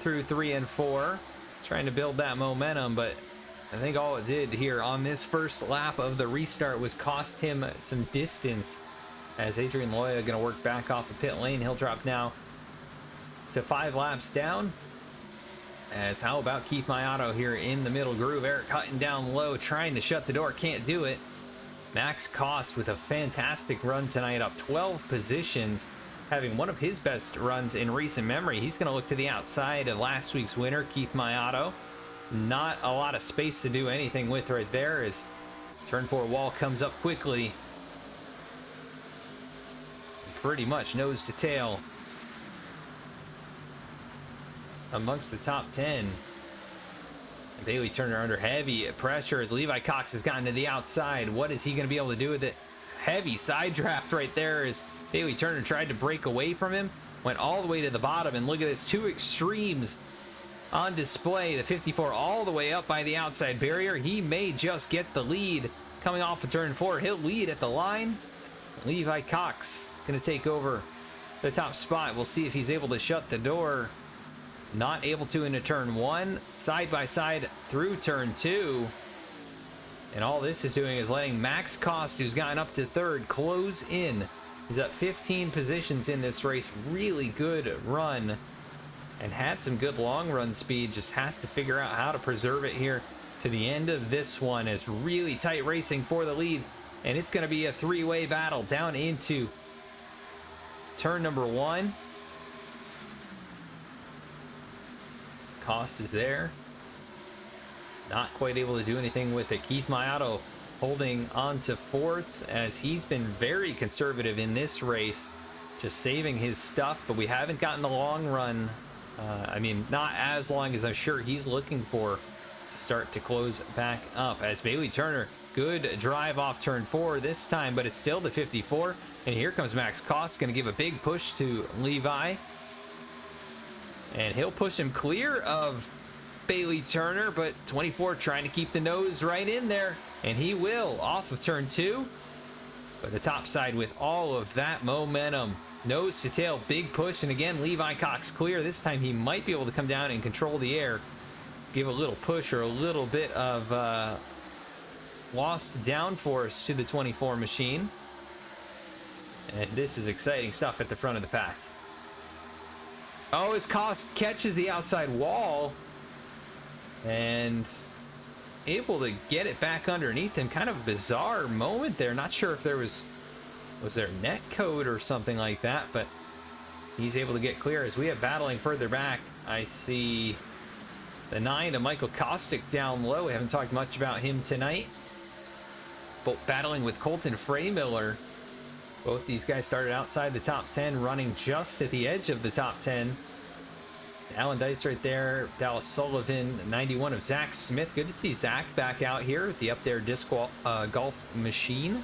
through 3 and 4. Trying to build that momentum, but I think all it did here on this first lap of the restart was cost him some distance, as Adrian Loya going to work back off of pit lane. He'll drop now to 5 laps down. As how about Keith Mayato here in the middle groove. Eric Hutton down low trying to shut the door, can't do it. Max Cost with a fantastic run tonight, up 12 positions, having one of his best runs in recent memory. He's going to look to the outside of last week's winner, Keith Mayato. Not a lot of space to do anything with right there, as turn 4 wall comes up quickly. Pretty much nose to tail. amongst the top 10. And Bailey Turner under heavy pressure as Levi Cox has gotten to the outside. What is he going to be able to do with it? Heavy side draft right there as Bailey Turner tried to break away from him. Went all the way to the bottom, and look at this, two extremes on display. The 54 all the way up by the outside barrier. He may just get the lead coming off of turn 4. He'll lead at the line. Levi Cox going to take over the top spot. We'll see if he's able to shut the door. Not able to into turn 1. Side by side through turn 2. And all this is doing is letting Max Cost, who's gotten up to third, close in. He's up 15 positions in this race. Really good run. And had some good long run speed. Just has to figure out how to preserve it here to the end of this one. It's really tight racing for the lead. And it's going to be a three-way battle down into turn number 1. Cost is there. Not quite able to do anything with it. Keith Mayato holding on to 4th as he's been very conservative in this race. Just saving his stuff, but we haven't gotten the long run. I mean, not as long as I'm sure he's looking for to start to close back up. As Bailey Turner, good drive off turn 4 this time, but it's still the 54. And here comes Max Cost, going to give a big push to Levi. And he'll push him clear of Bailey Turner, but 24 trying to keep the nose right in there. And he will off of turn 2. But the top side with all of that momentum. Nose to tail, big push. And again, Levi Cox clear. This time he might be able to come down and control the air. Give a little push or a little bit of lost downforce to the 24 machine. And this is exciting stuff at the front of the pack. Oh, his Cost catches the outside wall and able to get it back underneath him. Kind of a bizarre moment there. Not sure if there was there net code or something like that, but he's able to get clear. As we have battling further back, I see the 9 to Michael Kostick down low. We haven't talked much about him tonight. Both battling with Colton Freymiller. Both these guys started outside the top 10, running just at the edge of the top 10. Alan Dice right there. Dallas Sullivan, 91 of Zach Smith. Good to see Zach back out here with the up there disc golf machine.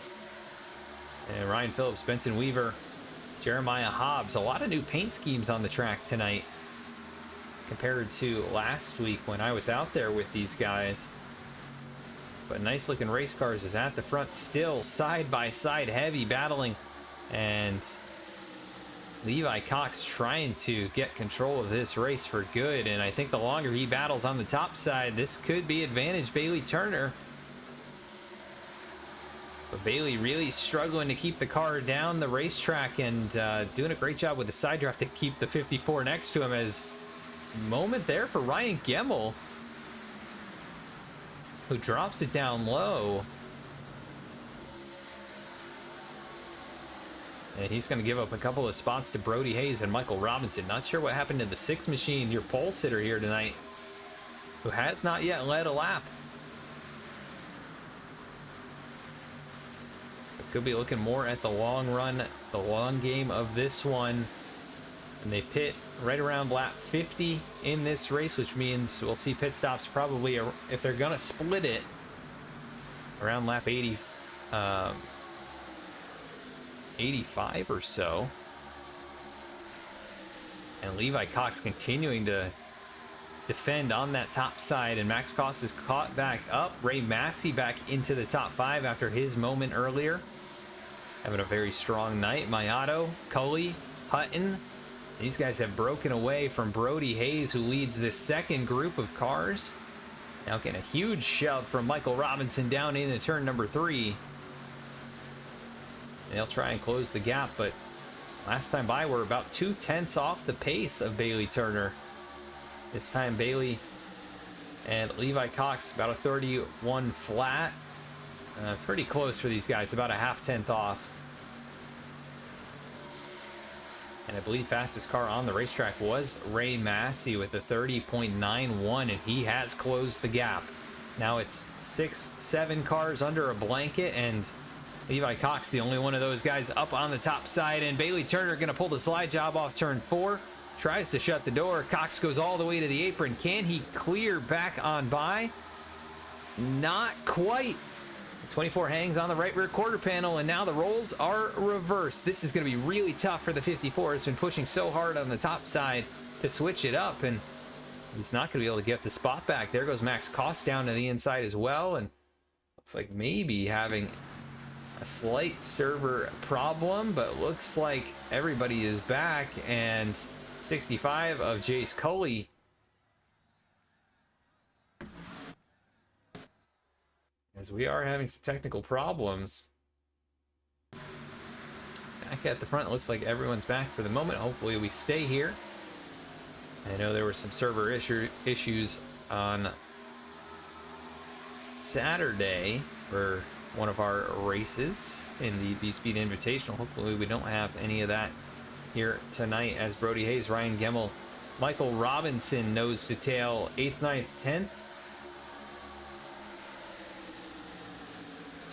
And Ryan Phillips, Benson Weaver, Jeremiah Hobbs. A lot of new paint schemes on the track tonight compared to last week when I was out there with these guys. But nice looking race cars is at the front still, side by side, heavy battling. And Levi Cox trying to get control of this race for good. And I think the longer he battles on the top side, this could be advantage Bailey Turner. But Bailey really struggling to keep the car down the racetrack and doing a great job with the side draft to keep the 54 next to him. As moment there for Ryan Gemmel, who drops it down low. And he's going to give up a couple of spots to Brody Hayes and Michael Robinson. Not sure what happened to the 6 machine, your pole sitter here tonight, who has not yet led a lap. But could be looking more at the long run, the long game of this one. And they pit right around lap 50 in this race, which means we'll see pit stops probably, if they're going to split it, around lap 80. 85 or so. And Levi Cox continuing to defend on that top side, and Max Cost is caught back up. Ray Massey back into the top 5 after his moment earlier. Having a very strong night. Mayato, Cully, Hutton, these guys have broken away from Brody Hayes, who leads this second group of cars. Now getting a huge shove from Michael Robinson down into turn number 3. They'll try and close the gap, but last time by we're about 2/10 off the pace of Bailey Turner. This time Bailey and Levi Cox about a 31 flat. Pretty close for these guys, about a half-tenth off. And I believe fastest car on the racetrack was Ray Massey with a 30.91, and he has closed the gap. Now it's 6-7 cars under a blanket, and Levi Cox, the only one of those guys up on the top side, and Bailey Turner going to pull the slide job off turn 4. tries to shut the door. Cox goes all the way to the apron. Can he clear back on by? Not quite. 24 hangs on the right rear quarter panel, and now the roles are reversed. This is going to be really tough for the 54. It's been pushing so hard on the top side to switch it up, and he's not going to be able to get the spot back. There goes Max Cost down to the inside as well, and looks like maybe having a slight server problem, but looks like everybody is back, and 65 of Jace Cully as we are having some technical problems. Back at the front, it looks like everyone's back for the moment. Hopefully we stay here. I know there were some server issues on Saturday for one of our races in the VSPEED Invitational. Hopefully we don't have any of that here tonight, as Brody Hayes, Ryan Gemmel, Michael Robinson nose to tail 8th, 9th, 10th.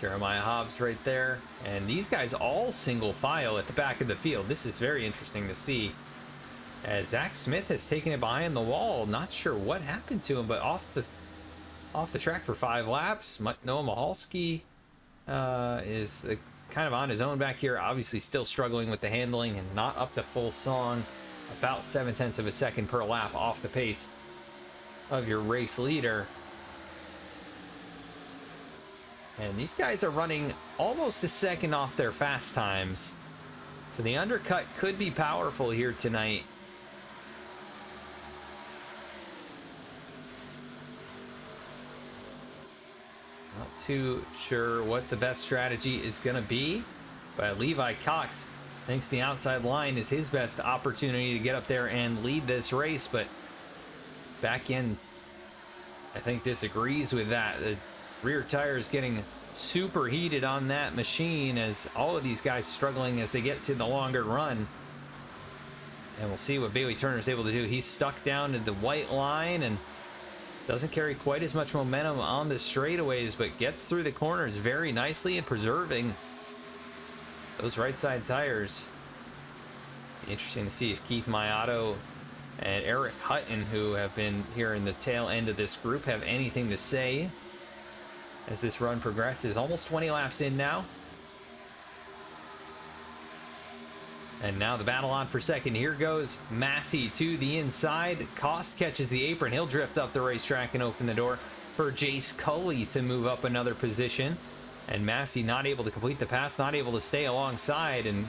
Jeremiah Hobbs right there. And these guys all single file at the back of the field. This is very interesting to see, as Zach Smith has taken it behind the wall. Not sure what happened to him, but off the track for 5 laps. Noah Mahalski is kind of on his own back here, obviously still struggling with the handling and not up to full song. About 0.7 of a second per lap off the pace of your race leader. And these guys are running almost a second off their fast times, so the undercut could be powerful here tonight. Not too sure what the best strategy is going to be, but Levi Cox thinks the outside line is his best opportunity to get up there and lead this race, but back end, I think, disagrees with that. The rear tire is getting super heated on that machine, as all of these guys struggling as they get to the longer run. And we'll see what Bailey Turner is able to do. He's stuck down to the white line and doesn't carry quite as much momentum on the straightaways, but gets through the corners very nicely and preserving those right side tires. Interesting to see if Keith Mayato and Eric Hutton, who have been here in the tail end of this group, have anything to say as this run progresses. Almost 20 laps in now. And now the battle on for second. Here goes Massey to the inside. Cost catches the apron. He'll drift up the racetrack and open the door for Jace Cully to move up another position. And Massey not able to complete the pass, not able to stay alongside, and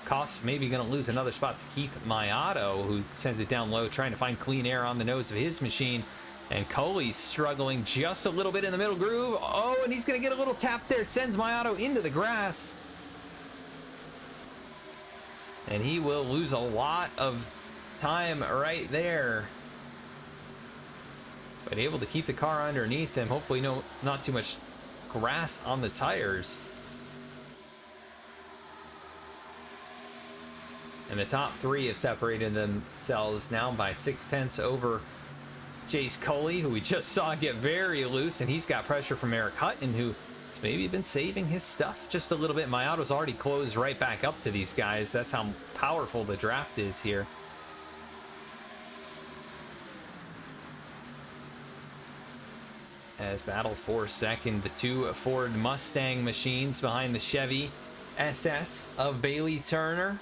Cost maybe going to lose another spot to Keith Mayato, who sends it down low, trying to find clean air on the nose of his machine. And Coley's struggling just a little bit in the middle groove. Oh, and he's going to get a little tap there. Sends Mayato into the grass. And he will lose a lot of time right there. But able to keep the car underneath him. Hopefully not too much grass on the tires. And the top three have separated themselves now by 0.6 over Jace Cully, who we just saw get very loose, and he's got pressure from Eric Hutton, who has maybe been saving his stuff just a little bit. Mayato's already closed right back up to these guys. That's how powerful the draft is here. As battle for second, the two Ford Mustang machines behind the Chevy SS of Bailey Turner.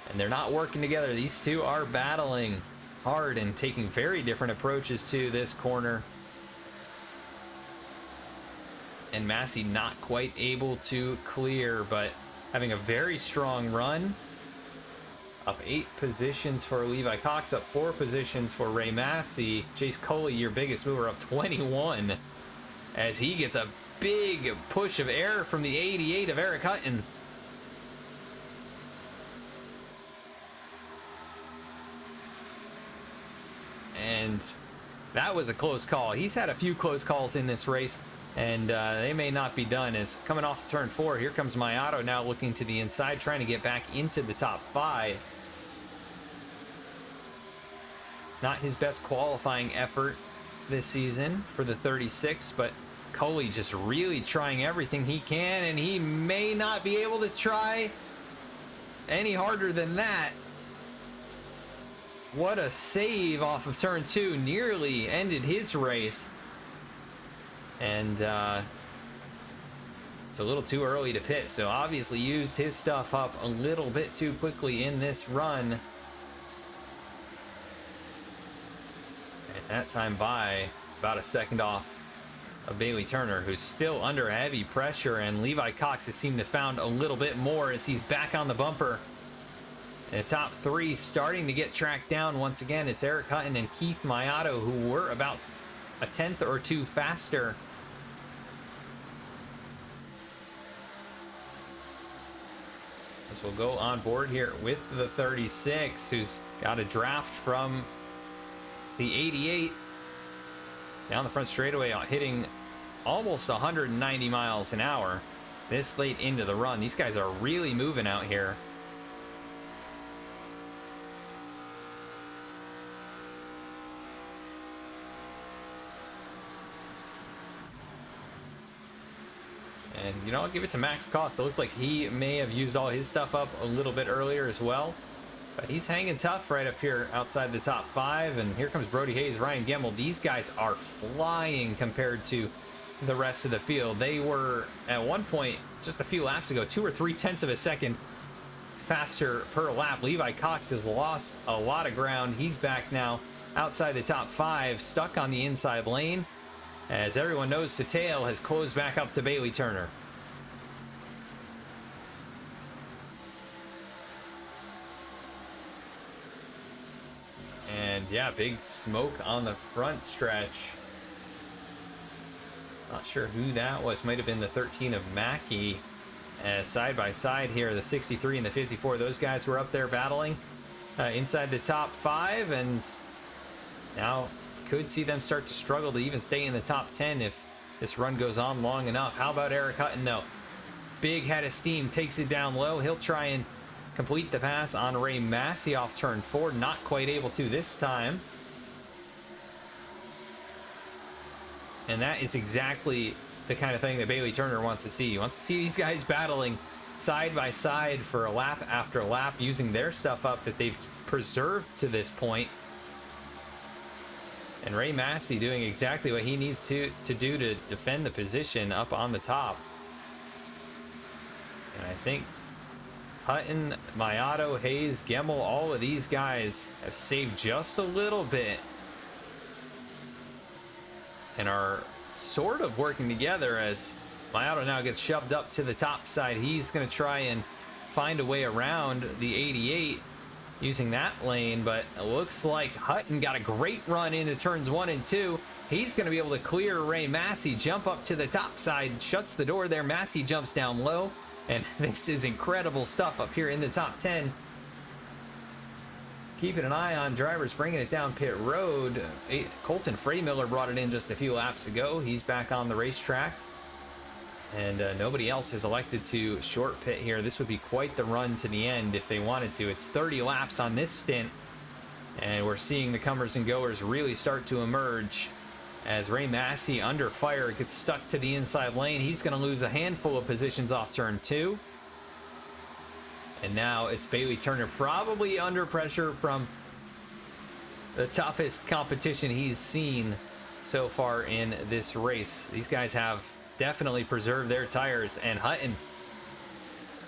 And they're not working together. These two are battling hard and taking very different approaches to this corner. And Massey not quite able to clear, but having a very strong run. Up 8 positions for Levi Cox, up 4 positions for Ray Massey. Jace Coley, your biggest mover, up 21, as he gets a big push of air from the 88 of Eric Hutton. And that was a close call. He's had a few close calls in this race, and they may not be done. As coming off turn 4, here comes Mayato now looking to the inside, trying to get back into the top 5. Not his best qualifying effort this season for the 36, but Coley just really trying everything he can, and he may not be able to try any harder than that. what a save off of turn 2. Nearly ended his race. And it's a little too early to pit, so obviously used his stuff up a little bit too quickly in this run. And that time by about a second off of Bailey Turner, who's still under heavy pressure, and Levi Cox has seemed to found a little bit more as he's back on the bumper. And the top 3 starting to get tracked down once again. It's Eric Hutton and Keith Mayato, who were about a tenth or two faster. As we'll go on board here with the 36, who's got a draft from the 88 down the front straightaway, hitting almost 190 miles an hour this late into the run. These guys are really moving out here. And, you know, I'll give it to Max Cost. It looked like he may have used all his stuff up a little bit earlier as well. But he's hanging tough right up here outside the top 5. And here comes Brody Hayes, Ryan Gemmel. These guys are flying compared to the rest of the field. They were, at one point, just a few laps ago, 2 or 3 tenths of a second faster per lap. Levi Cox has lost a lot of ground. He's back now outside the top 5, stuck on the inside lane. As everyone knows, Satale has closed back up to Bailey Turner. And yeah, big smoke on the front stretch. Not sure who that was. Might have been the 13 of Mackey. As side by side here, the 63 and the 54, those guys were up there battling inside the top 5, and now could see them start to struggle to even stay in the top 10 if this run goes on long enough. How about Eric Hutton, though? Big head of steam, takes it down low. He'll try and complete the pass on Ray Massey off turn 4. Not quite able to this time. And that is exactly the kind of thing that Bailey Turner wants to see. He wants to see these guys battling side by side for a lap after lap, using their stuff up that they've preserved to this point. And Ray Massey doing exactly what he needs to do to defend the position up on the top. And I think Hutton, Mayato, Hayes, Gemmel, all of these guys have saved just a little bit and are sort of working together as Mayato now gets shoved up to the top side. He's going to try and find a way around the 88 using that lane, but it looks like Hutton got a great run into turns 1 and 2. He's going to be able to clear Ray Massey, jump up to the top side, shuts the door there. Massey jumps down low, and this is incredible stuff up here in the top 10. Keeping an eye on drivers bringing it down pit road. Colton Freymiller brought it in just a few laps ago. He's back on the racetrack. And nobody else has elected to short pit here. This would be quite the run to the end if they wanted to. It's 30 laps on this stint. And we're seeing the comers and goers really start to emerge. As Ray Massey, under fire, gets stuck to the inside lane. He's going to lose a handful of positions off turn 2. And now it's Bailey Turner, probably under pressure from the toughest competition he's seen so far in this race. These guys have definitely preserved their tires, and Hutton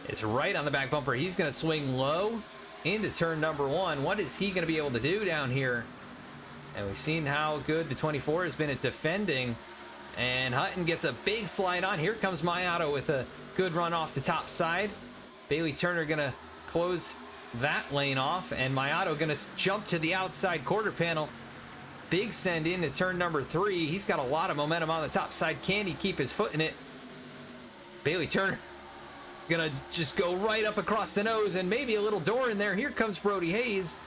is right on the back bumper. He's going to swing low into turn number 1. What is he going to be able to do down here? And we've seen how good the 24 has been at defending, and Hutton gets a big slide on. Here comes Mayato with a good run off the top side. Bailey Turner going to close that lane off, and Mayato going to jump to the outside quarter panel. Big send in to turn number 3. He's got a lot of momentum on the top side. Can he keep his foot in it? Bailey Turner gonna just go right up across the nose, and maybe a little door in there. Here comes Brody Hayes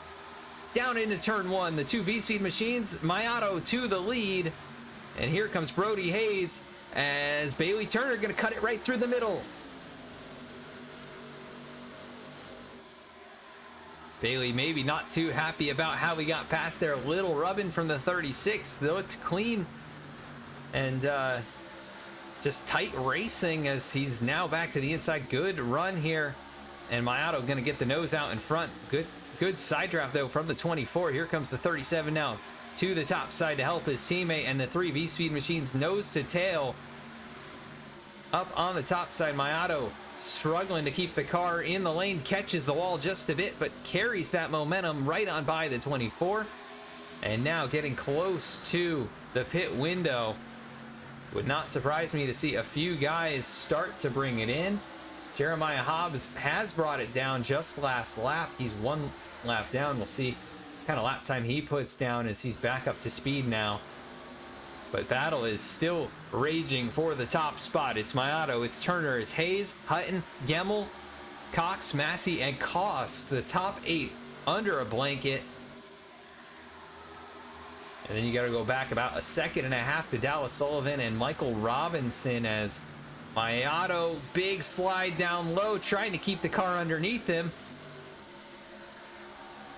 down into turn 1. The two VSPEED machines, Mayato to the lead, and here comes Brody Hayes as Bailey Turner gonna cut it right through the middle. Bailey maybe not too happy about how he got past there. A little rubbing from the 36. They looked clean and just tight racing as he's now back to the inside. Good run here. And Mayato going to get the nose out in front. Good Good side draft, though, from the 24. Here comes the 37 now to the top side to help his teammate, and the 3 VSPEED machines nose to tail. Up on the top side, Mayato struggling to keep the car in the lane, catches the wall just a bit, but carries that momentum right on by the 24. And now getting close to the pit window. Would not surprise me to see a few guys start to bring it in. Jeremiah Hobbs has brought it down just last lap. He's 1 lap down. We'll see what kind of lap time he puts down as he's back up to speed now. But battle is still raging for the top spot. It's Mayato, it's Turner, it's Hayes, Hutton, Gemmel, Cox, Massey, and Kost. The top 8 under a blanket. And then you got to go back about 1.5 seconds to Dallas Sullivan and Michael Robinson as Mayato, big slide down low, trying to keep the car underneath him.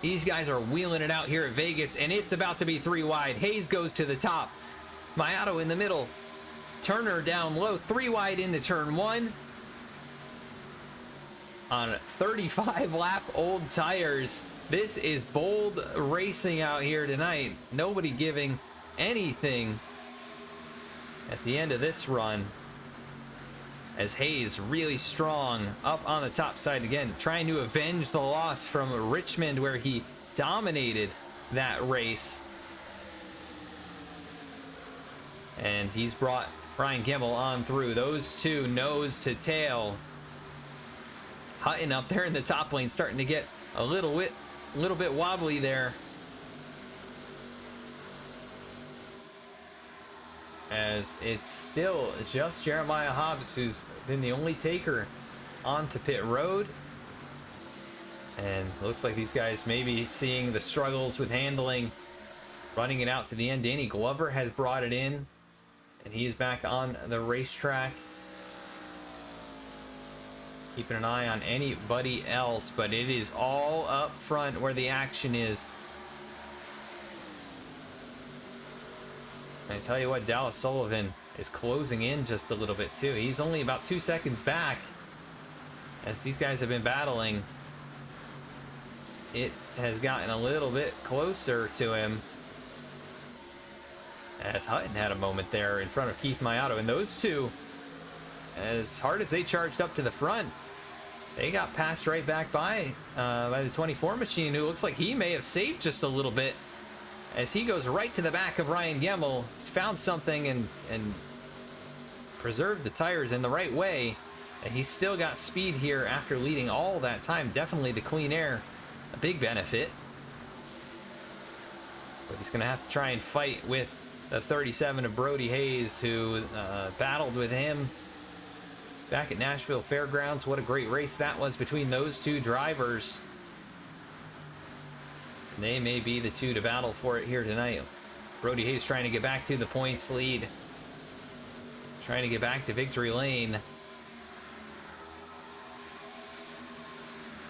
These guys are wheeling it out here at Vegas, and it's about to be 3 wide. Hayes goes to the top. Mayato in the middle. Turner down low, 3 wide into turn 1. On 35 lap old tires. This is bold racing out here tonight. Nobody giving anything at the end of this run. As Hayes really strong up on the top side again, trying to avenge the loss from Richmond where he dominated that race. And he's brought Brian Gemmel on through. Those two nose to tail. Hutton up there in the top lane starting to get a little bit wobbly there. As it's still just Jeremiah Hobbs who's been the only taker onto pit road. And it looks like these guys may be seeing the struggles with handling, running it out to the end. Danny Glover has brought it in, and he's back on the racetrack. Keeping an eye on anybody else, but it is all up front where the action is. I tell you what, Dallas Sullivan is closing in just a little bit too. He's only about 2 seconds back as these guys have been battling. It has gotten a little bit closer to him as Hutton had a moment there in front of Keith Mayato. And those two, as hard as they charged up to the front, they got passed right back by the 24 machine, who looks like he may have saved just a little bit as he goes right to the back of Ryan Gemmel. He's found something and preserved the tires in the right way, and he's still got speed here after leading all that time. Definitely the clean air, a big benefit. But he's going to have to try and fight with the 37 of Brody Hayes, who battled with him back at Nashville Fairgrounds. What a great race that was between those two drivers. They may be the two to battle for it here tonight. Brody Hayes trying to get back to the points lead, trying to get back to victory lane.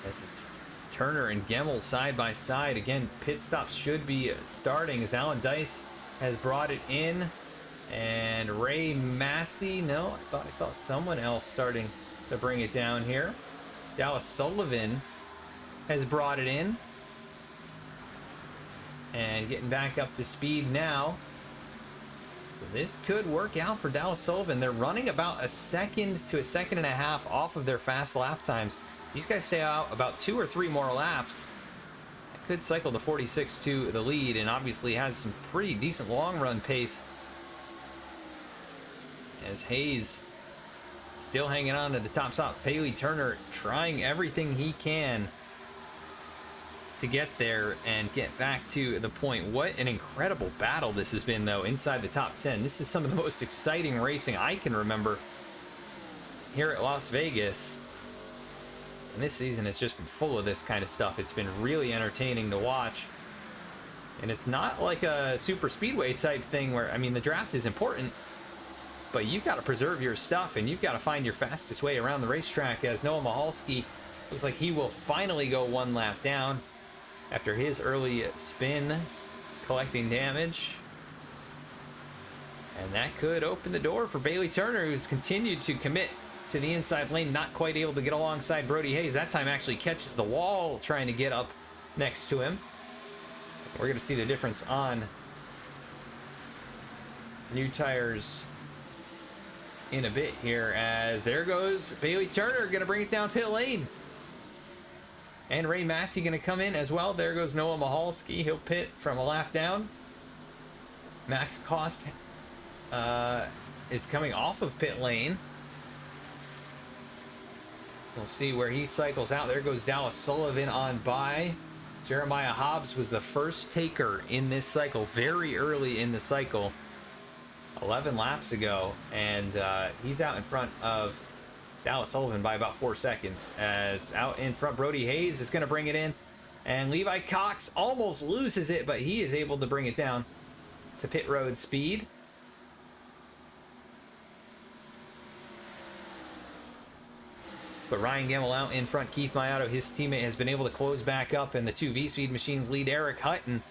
As it's Turner and Gemmel side by side. Again, pit stops should be starting as Alan Dice has brought it in. And Ray Massey, no, I thought I saw someone else starting to bring it down here. Dallas Sullivan has brought it in. And getting back up to speed now. So this could work out for Dallas Sullivan. They're running about 1 second to 1.5 seconds off of their fast lap times. These guys stay out about 2 or 3 more laps. That could cycle the 46 to the lead, and obviously has some pretty decent long run pace. As Hayes still hanging on to the top spot. Bailey Turner trying everything he can to get there and get back to the point. What an incredible battle this has been, though, inside the top 10. This is some of the most exciting racing I can remember here at Las Vegas. And this season has just been full of this kind of stuff. It's been really entertaining to watch. And it's not like a super speedway type thing where, I mean, the draft is important, but you've got to preserve your stuff and you've got to find your fastest way around the racetrack, as Noah Mahalski looks like he will finally go 1 lap down after his early spin collecting damage. And that could open the door for Bailey Turner, who's continued to commit to the inside lane, not quite able to get alongside Brody Hayes. That time actually catches the wall trying to get up next to him. We're going to see the difference on new tires in a bit here, as there goes Bailey Turner, going to bring it down pit lane. And Ray Massey going to come in as well. There goes Noah Mahalski. He'll pit from a lap down. Max Cost is coming off of pit lane. We'll see where he cycles out. There goes Dallas Sullivan on by. Jeremiah Hobbs was the first taker in this cycle, very early in the cycle, 11 laps ago, and he's out in front of Dallas Sullivan by about 4 seconds. As out in front, Brody Hayes is going to bring it in, and Levi Cox almost loses it, but he is able to bring it down to pit road speed. But Ryan Gemmell out in front. Keith Mayato, his teammate, has been able to close back up, and the two VSPEED machines lead Eric Hutton,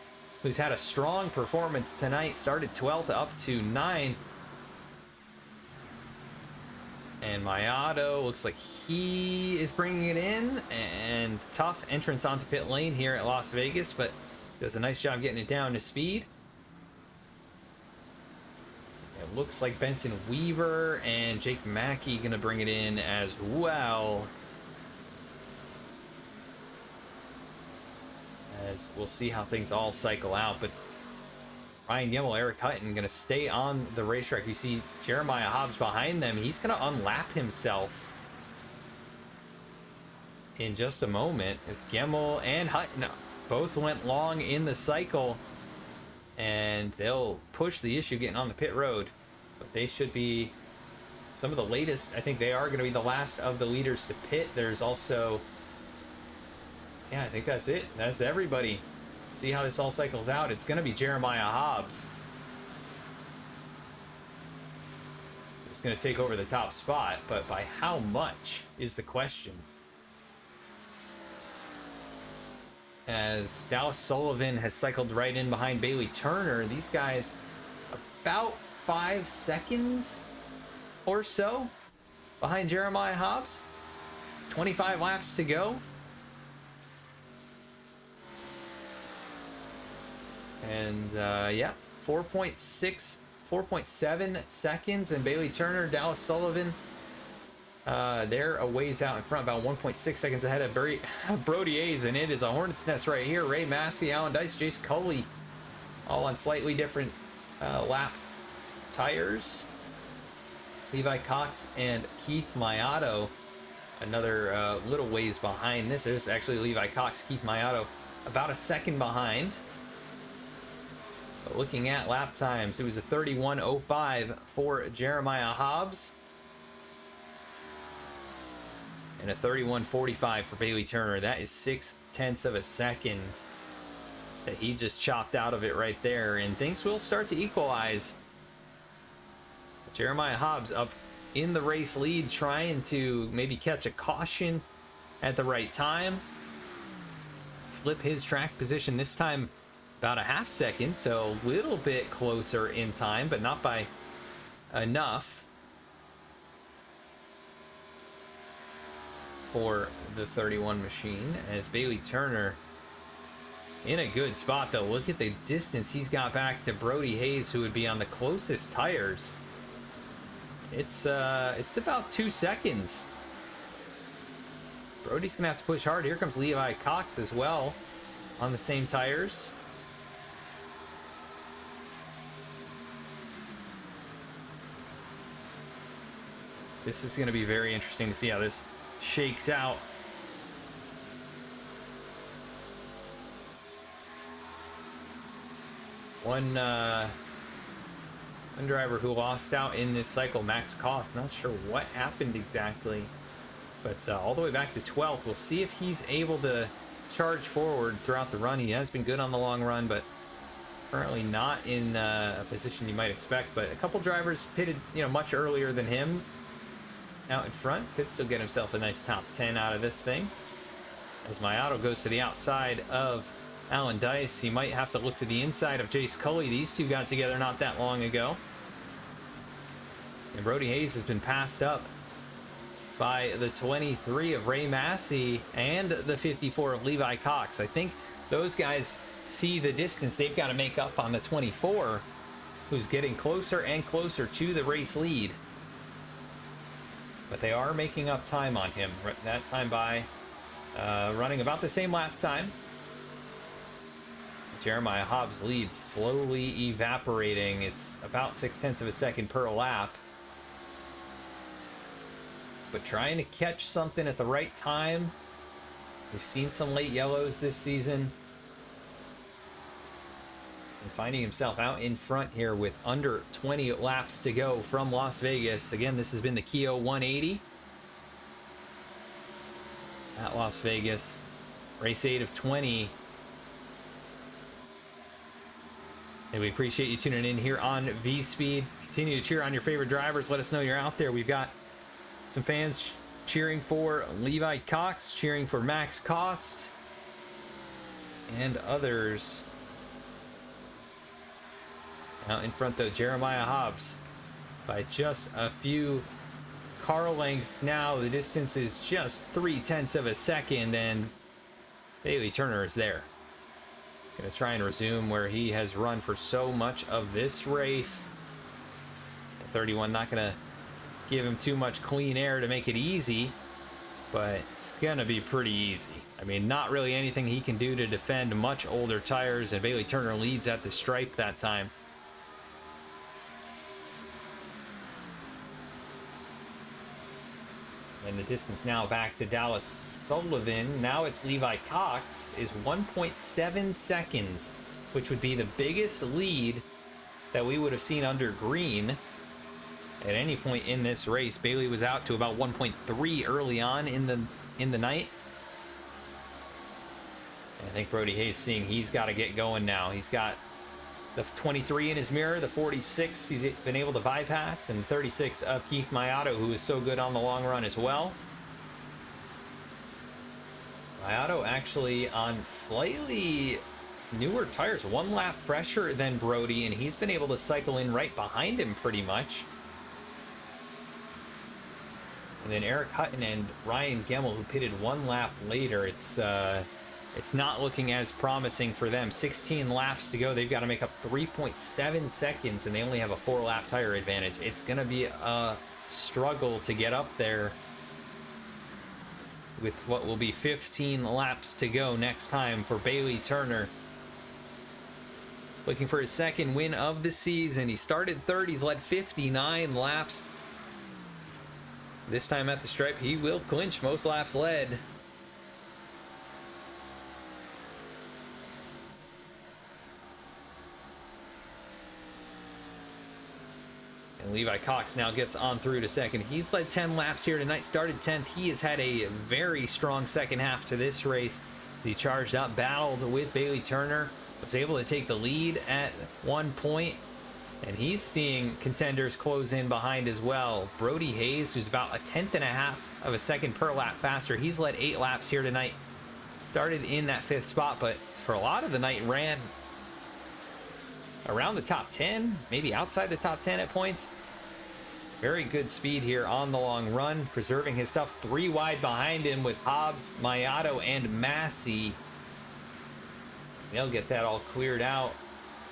who's had a strong performance tonight, started 12th up to 9th. And Mayato looks like he is bringing it in, and tough entrance onto pit lane here at Las Vegas, but does a nice job getting it down to speed. It looks like Benson Weaver and Jake Mackey going to bring it in as well. As we'll see how things all cycle out. But Ryan Gemmell, Eric Hutton going to stay on the racetrack. You see Jeremiah Hobbs behind them. He's going to unlap himself in just a moment, as Gemmell and Hutton both went long in the cycle. And they'll push the issue getting on the pit road, but they should be some of the latest. I think they are going to be the last of the leaders to pit. There's also, yeah, I think that's it. That's everybody. See how this all cycles out. It's going to be Jeremiah Hobbs who's going to take over the top spot, but by how much is the question. As Dallas Sullivan has cycled right in behind Bailey Turner. These guys about 5 seconds or so behind Jeremiah Hobbs. 25 laps to go. And yeah, 4.7 seconds. And Bailey Turner, Dallas Sullivan, they're a ways out in front, about 1.6 seconds ahead of Brody Hayes, and it is a hornet's nest right here. Ray Massey, Alan Dice, Jace Cully, all on slightly different lap tires. Levi Cox and Keith Mayato, another little ways behind this. There's actually Levi Cox, Keith Mayato, about a second behind. But looking at lap times, it was a 31:05 for Jeremiah Hobbs, and a 31:45 for Bailey Turner. That is 0.6 of a second that he just chopped out of it right there, and things will start to equalize. Jeremiah Hobbs up in the race lead, trying to maybe catch a caution at the right time, flip his track position this time about a half second, so a little bit closer in time, but not by enough for the 31 machine. As Bailey Turner in a good spot, though. Look at the distance he's got back to Brody Hayes, who would be on the closest tires. It's about 2 seconds. Brody's gonna have to push hard. Here comes Levi Cox as well on the same tires. This is going to be very interesting to see how this shakes out. One driver who lost out in this cycle, Max Koss, not sure what happened exactly, but all the way back to 12th. We'll see if he's able to charge forward throughout the run. He has been good on the long run, but currently not in a position you might expect. But a couple drivers pitted, much earlier than him out in front. Could still get himself a nice top 10 out of this thing. As Mayato goes to the outside of Alan Dice, he might have to look to the inside of Jace Cully. These two got together not that long ago. And Brody Hayes has been passed up by the 23 of Ray Massey and the 54 of Levi Cox. I think those guys see the distance they've got to make up on the 24, who's getting closer and closer to the race lead. But they are making up time on him. That time by running about the same lap time. Jeremiah Hobbs' lead slowly evaporating. It's about 0.6 of a second per lap. But trying to catch something at the right time. We've seen some late yellows this season. And finding himself out in front here with under 20 laps to go from Las Vegas. Again, this has been the KHIO 180 at Las Vegas. Race 8 of 20. And we appreciate you tuning in here on VSPEED. Continue to cheer on your favorite drivers. Let us know you're out there. We've got some fans cheering for Levi Cox, cheering for Max Cost, and others. Out in front, though, Jeremiah Hobbs by just a few car lengths now. The distance is just 0.3 of a second, and Bailey Turner is there. Going to try and resume where he has run for so much of this race. At 31, not going to give him too much clean air to make it easy, but it's going to be pretty easy. I mean, not really anything he can do to defend much older tires, and Bailey Turner leads at the stripe that time. And the distance now back to Dallas Sullivan. Now it's Levi Cox is 1.7 seconds, which would be the biggest lead that we would have seen under green at any point in this race. Bailey was out to about 1.3 early on in the night. And I think Brody Hayes seeing he's got to get going now. He's got the 23 in his mirror, the 46 he's been able to bypass, and 36 of Keith Mayato, who is so good on the long run as well. Mayato actually on slightly newer tires, 1 lap fresher than Brody, and he's been able to cycle in right behind him pretty much. And then Eric Hutton and Ryan Gemmel, who pitted 1 lap later, it's not looking as promising for them. 16 laps to go. They've got to make up 3.7 seconds, and they only have a 4-lap tire advantage. It's going to be a struggle to get up there with what will be 15 laps to go next time for Bailey Turner. Looking for his second win of the season. He started third. He's led 59 laps. This time at the stripe, he will clinch most laps led. And Levi Cox now gets on through to second. He's led 10 laps here tonight, started 10th. He has had a very strong second half to this race. He charged up, battled with Bailey Turner, was able to take the lead at one point, and he's seeing contenders close in behind as well. Brody Hayes, who's about 1/10.5 of a second per lap faster, he's led 8 laps here tonight. Started in that 5th spot, but for a lot of the night ran around the top 10, maybe outside the top 10 at points. Very good speed here on the long run, preserving his stuff. 3 wide behind him with Hobbs, Mayato, and Massey. They'll get that all cleared out.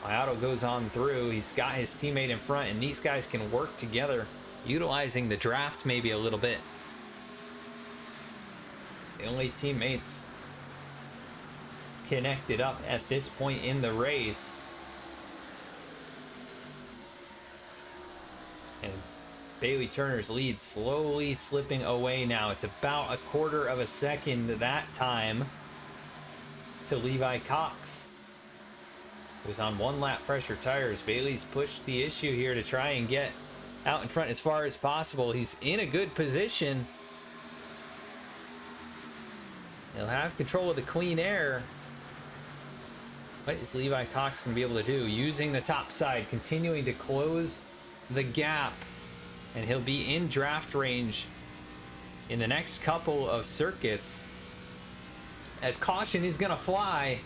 Mayato goes on through. He's got his teammate in front, and these guys can work together, utilizing the draft maybe a little bit. The only teammates connected up at this point in the race. And Bailey Turner's lead slowly slipping away now. It's about 1/4 of a second that time to Levi Cox, who's on 1 lap fresher tires. Bailey's pushed the issue here to try and get out in front as far as possible. He's in a good position. He'll have control of the clean air. What is Levi Cox going to be able to do? Using the top side, continuing to close the gap, and he'll be in draft range in the next couple of circuits, as caution is going to fly.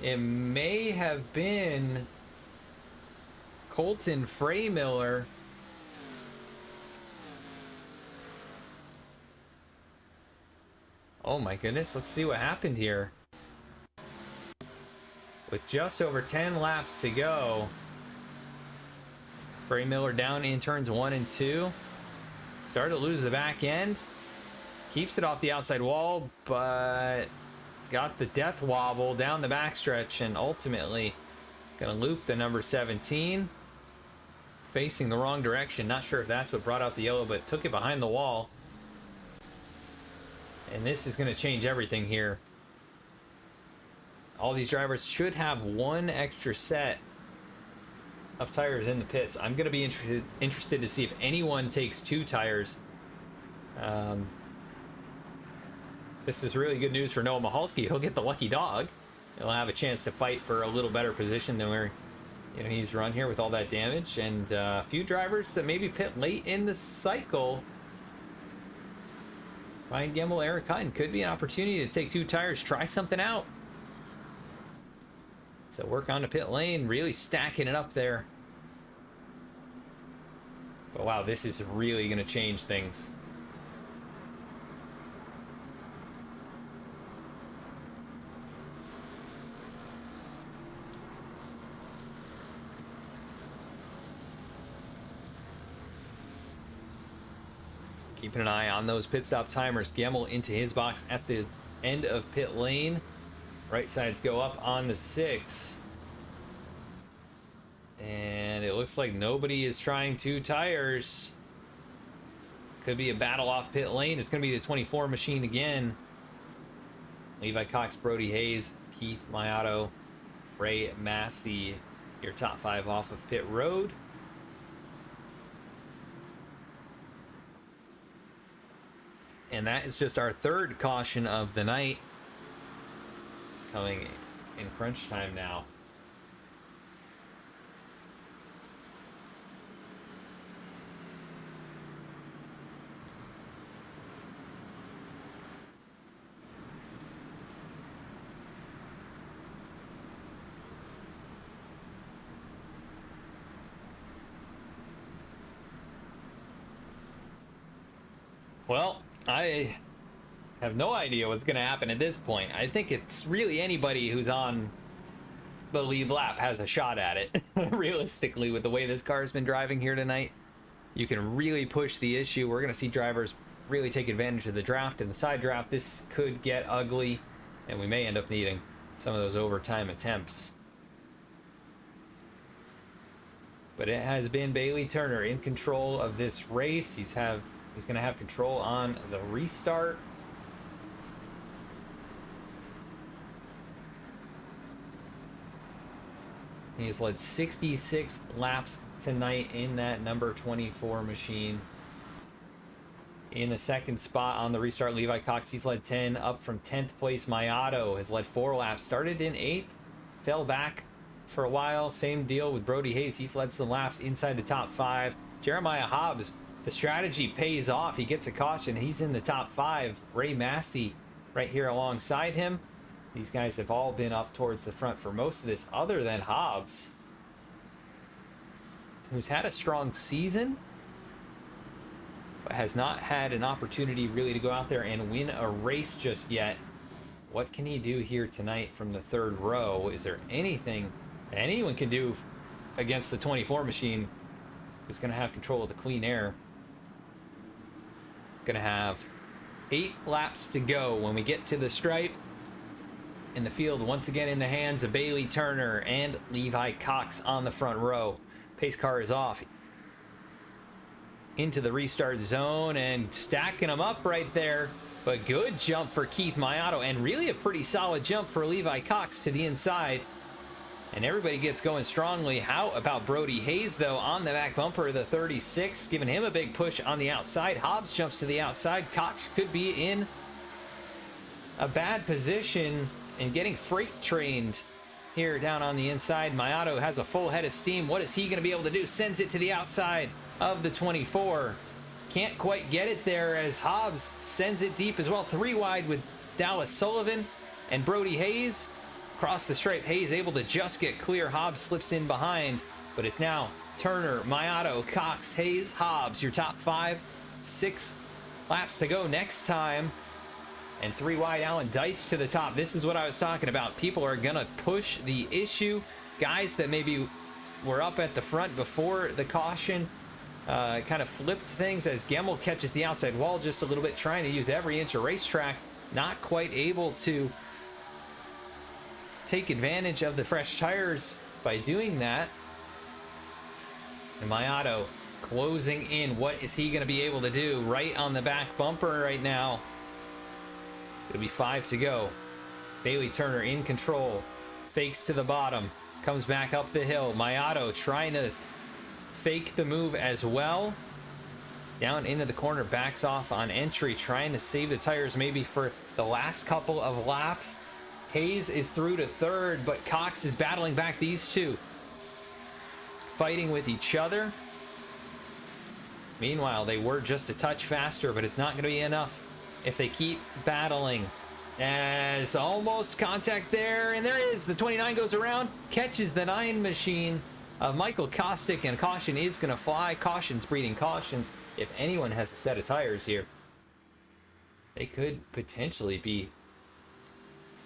It may have been Colton Freymiller. Oh my goodness, let's see what happened here. With just over 10 laps to go, Frey Miller down in turns 1 and 2. Started to lose the back end. Keeps it off the outside wall, but got the death wobble down the backstretch and ultimately gonna loop the number 17. Facing the wrong direction. Not sure if that's what brought out the yellow, but took it behind the wall. And this is gonna change everything here. All these drivers should have one extra set of tires in the pits. I'm going to be interested to see if anyone takes 2 tires. This is really good news for Noah Mahalski. He'll get the lucky dog. He'll have a chance to fight for a little better position than where he's run here with all that damage. And a few drivers that maybe pit late in the cycle. Ryan Gemmel, Eric Hutton could be an opportunity to take 2 tires, try something out. So work on the pit lane, really stacking it up there. But wow, this is really going to change things. Keeping an eye on those pit stop timers. Gemmel into his box at the end of pit lane. Right sides go up on the 6. And it looks like nobody is trying 2 tires. Could be a battle off pit lane. It's going to be the 24 machine again. Levi Cox, Brody Hayes, Keith Mayato, Ray Massey, your top 5 off of pit road. And that is just our 3rd caution of the night. Coming in crunch time now. Well, I have no idea what's going to happen at this point. I think it's really anybody who's on the lead lap has a shot at it. Realistically, with the way this car has been driving here tonight, you can really push the issue. We're going to see drivers really take advantage of the draft and the side draft. This could get ugly, and we may end up needing some of those overtime attempts. But it has been Bailey Turner in control of this race. He's going to have control on the restart. He's led 66 laps tonight in that number 24 machine. In the 2nd spot on the restart, Levi Cox, he's led 10, up from 10th place. Mayato has led 4 laps, started in 8th, fell back for a while. Same deal with Brody Hayes. He's led some laps inside the top 5. Jeremiah Hobbs, the strategy pays off. He gets a caution. He's in the top 5. Ray Massey right here alongside him. These guys have all been up towards the front for most of this, other than Hobbs, who's had a strong season, but has not had an opportunity really to go out there and win a race just yet. What can he do here tonight from the 3rd row? Is there anything that anyone can do against the 24 machine, who's going to have control of the clean air? Going to have 8 laps to go when we get to the stripe. In the field, once again in the hands of Bailey Turner and Levi Cox on the front row. Pace car is off into the restart zone and stacking them up right there. But good jump for Keith Mayato, and really a pretty solid jump for Levi Cox to the inside. And everybody gets going strongly. How about Brody Hayes, though, on the back bumper of the 36, giving him a big push on the outside. Hobbs jumps to the outside. Cox could be in a bad position and getting freight trained here down on the inside. Mayato has a full head of steam. What is he going to be able to do? Sends it to the outside of the 24. Can't quite get it there as Hobbs sends it deep as well. 3 wide with Dallas Sullivan and Brody Hayes. Across the stripe, Hayes able to just get clear. Hobbs slips in behind, but it's now Turner, Mayato, Cox, Hayes, Hobbs. Your top 5, 6 laps to go. Next time And 3 wide, Allen Dice to the top. This is what I was talking about. People are going to push the issue. Guys that maybe were up at the front before the caution kind of flipped things as Gemmel catches the outside wall just a little bit, trying to use every inch of racetrack. Not quite able to take advantage of the fresh tires by doing that. And Mayato closing in. What is he going to be able to do? Right on the back bumper right now. It'll be 5 to go. Bailey Turner in control. Fakes to the bottom. Comes back up the hill. Mayato trying to fake the move as well. Down into the corner. Backs off on entry. Trying to save the tires maybe for the last couple of laps. Hayes is through to third, but Cox is battling back these two. Fighting with each other. Meanwhile, they were just a touch faster, but it's not going to be enough if they keep battling. As almost contact there, and there is. The 29 goes around, catches the 9 machine of Michael Kostick, and caution is going to fly. Cautions breeding cautions. If anyone has a set of tires here, they could potentially be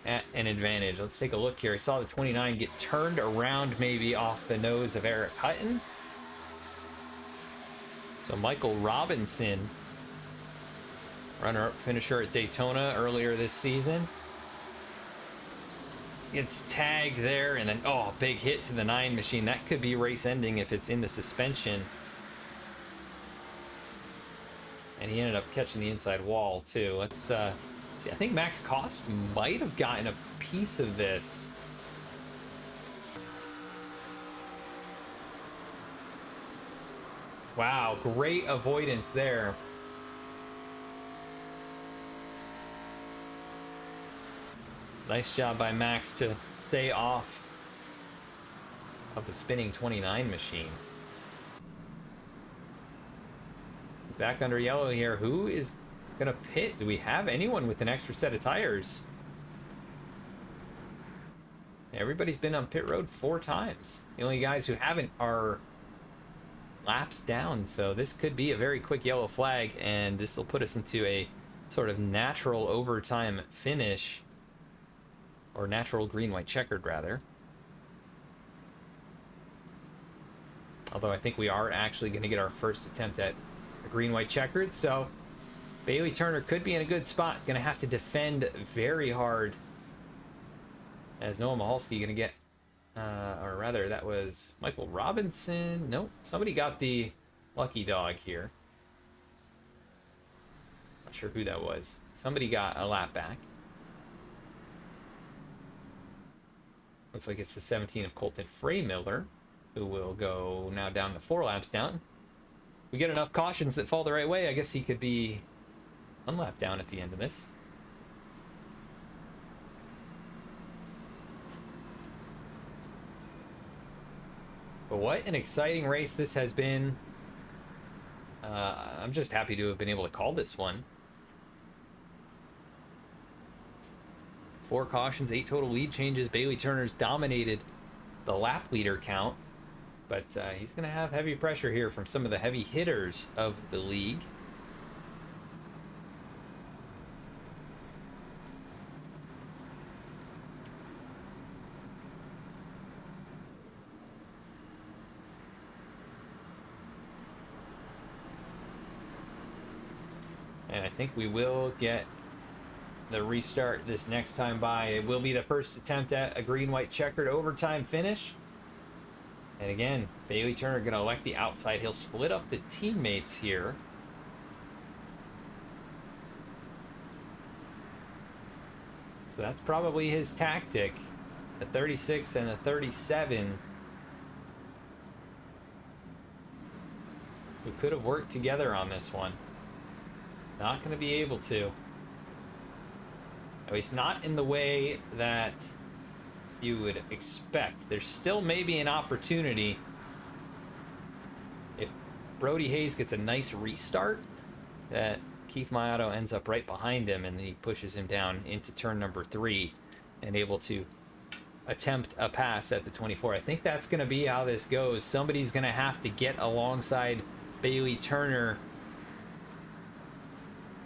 at an advantage. Let's take a look here. I saw the 29 get turned around maybe off the nose of Eric Hutton. So Michael Robinson, runner-up finisher at Daytona earlier this season, gets tagged there, and then, oh, big hit to the 9 machine. That could be race ending if it's in the suspension. And he ended up catching the inside wall too. Let's see. I think Max Cost might have gotten a piece of this. Wow, great avoidance there. Nice job by Max to stay off of the spinning 29 machine. Back under yellow here. Who is going to pit? Do we have anyone with an extra set of tires? Everybody's been on pit road 4 times. The only guys who haven't are laps down, so this could be a very quick yellow flag, and this will put us into a sort of natural overtime finish, or natural green-white checkered rather. Although I think we are actually going to get our first attempt at a green-white checkered, so Bailey Turner could be in a good spot. Going to have to defend very hard, as Noah Mahalski going to get or rather, that was Michael Robinson. Nope, somebody got the lucky dog here. Not sure who that was. Somebody got a lap back. Looks like it's the 17 of Colton Freymiller, who will go now down to 4 laps down. If we get enough cautions that fall the right way, I guess he could be 1 lap down at the end of this. But what an exciting race this has been. I'm just happy to have been able to call this one. 4 cautions, 8 total lead changes. Bailey Turner's dominated the lap leader count, but he's going to have heavy pressure here from some of the heavy hitters of the league. And I think we will get the restart this next time by. It will be the first attempt at a green-white checkered overtime finish. And again, Bailey Turner going to elect the outside. He'll split up the teammates here. So that's probably his tactic. The 36 and the 37, who could have worked together on this one. Not going to be able to. At least not in the way that you would expect. There's still maybe an opportunity if Brody Hayes gets a nice restart that Keith Mayato ends up right behind him and he pushes him down into turn number 3 and able to attempt a pass at the 24. I think that's going to be how this goes. Somebody's going to have to get alongside Bailey Turner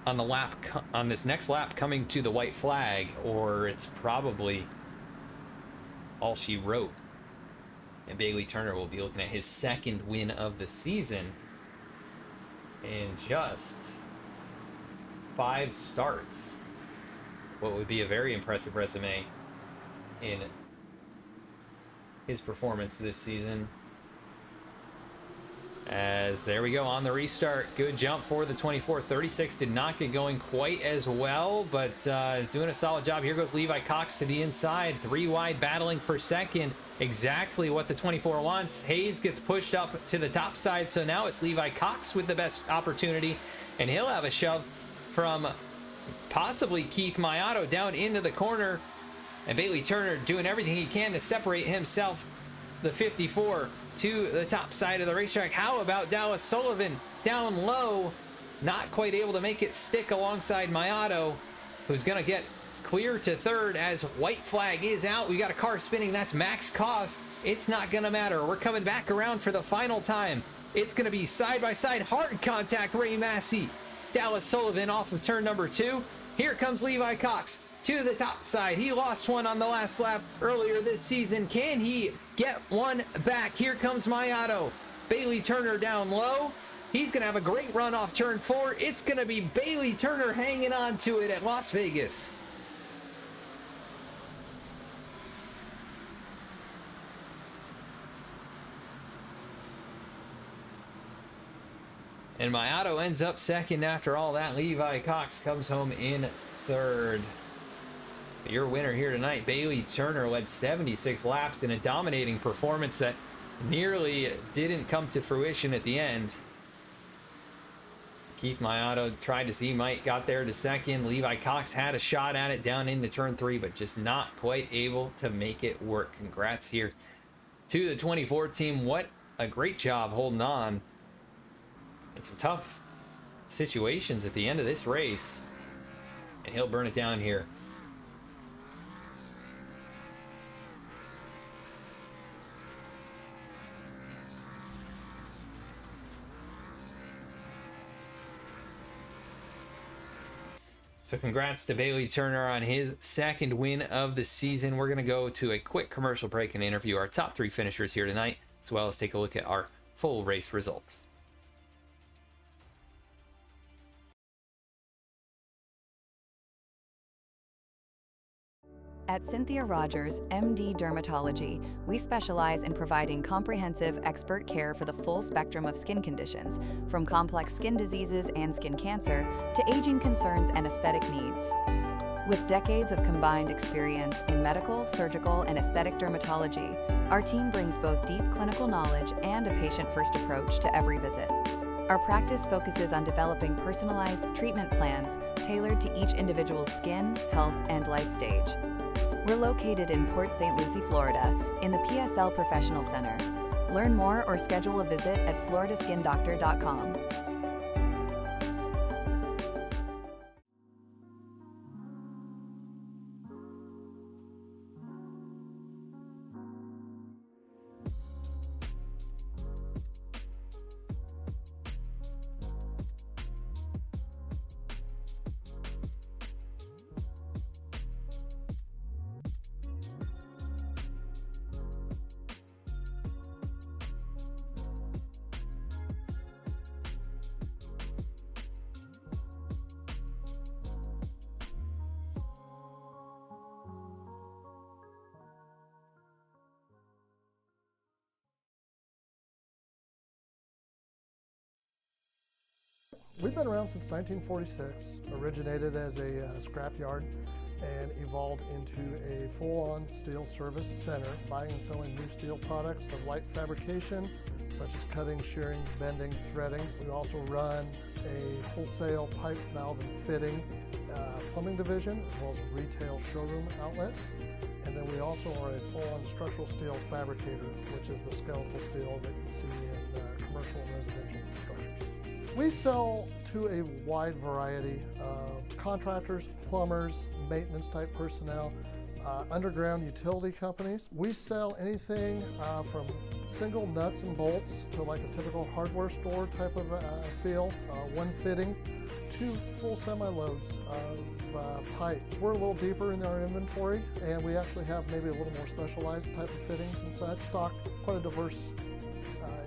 on the lap, on this next lap coming to the white flag, or it's probably all she wrote. And Bailey Turner will be looking at his second win of the season in just 5 starts. What would be a very impressive resume in his performance this season. As there we go on the restart. Good jump for the 24. 36 did not get going quite as well, but doing a solid job. Here goes Levi Cox to the inside. 3 wide battling for second. Exactly what the 24 wants. Hayes gets pushed up to the top side, so now it's Levi Cox with the best opportunity, and he'll have a shove from possibly Keith Mayato down into the corner. And Bailey Turner doing everything he can to separate himself, the 54, to the top side of the racetrack. How about Dallas Sullivan down low? Not quite able to make it stick alongside Mayato, who's going to get clear to third as white flag is out. We got a car spinning. That's max cost. It's not going to matter. We're coming back around for the final time. It's going to be side-by-side hard contact. Ray Massey, Dallas Sullivan off of turn number 2. Here comes Levi Cox to the top side. He lost one on the last lap earlier this season. Can he get one back? Here comes Mayato. Bailey Turner down low. He's going to have a great run off turn 4. It's going to be Bailey Turner hanging on to it at Las Vegas. And Mayato ends up second after all that. Levi Cox comes home in third. Your winner here tonight, Bailey Turner, led 76 laps in a dominating performance that nearly didn't come to fruition at the end. Keith Mayato tried to see Mike, got there to second. Levi Cox had a shot at it down into turn 3, but just not quite able to make it work. Congrats here to the 24 team. What a great job holding on. And some tough situations at the end of this race. And he'll burn it down here. So congrats to Bailey Turner on his second win of the season. We're going to go to a quick commercial break and interview our top 3 finishers here tonight, as well as take a look at our full race results. At Cynthia Rogers, MD Dermatology, we specialize in providing comprehensive expert care for the full spectrum of skin conditions, from complex skin diseases and skin cancer to aging concerns and aesthetic needs. With decades of combined experience in medical, surgical, and aesthetic dermatology, our team brings both deep clinical knowledge and a patient-first approach to every visit. Our practice focuses on developing personalized treatment plans tailored to each individual's skin, health, and life stage. We're located in Port St. Lucie, Florida, in the PSL Professional Center. Learn more or schedule a visit at floridaskindoctor.com. We've been around since 1946, originated as a scrapyard and evolved into a full-on steel service center, buying and selling new steel products of light fabrication, such as cutting, shearing, bending, threading. We also run a wholesale pipe, valve, and fitting plumbing division, as well as a retail showroom outlet. And then we also are a full-on structural steel fabricator, which is the skeletal steel that you see in commercial and residential structures. We sell to a wide variety of contractors, plumbers, maintenance type personnel, underground utility companies. We sell anything from single nuts and bolts to like a typical hardware store type of feel, one fitting, to full semi-loads of pipes. We're a little deeper in our inventory, and we actually have maybe a little more specialized type of fittings and such. Stock quite a diverse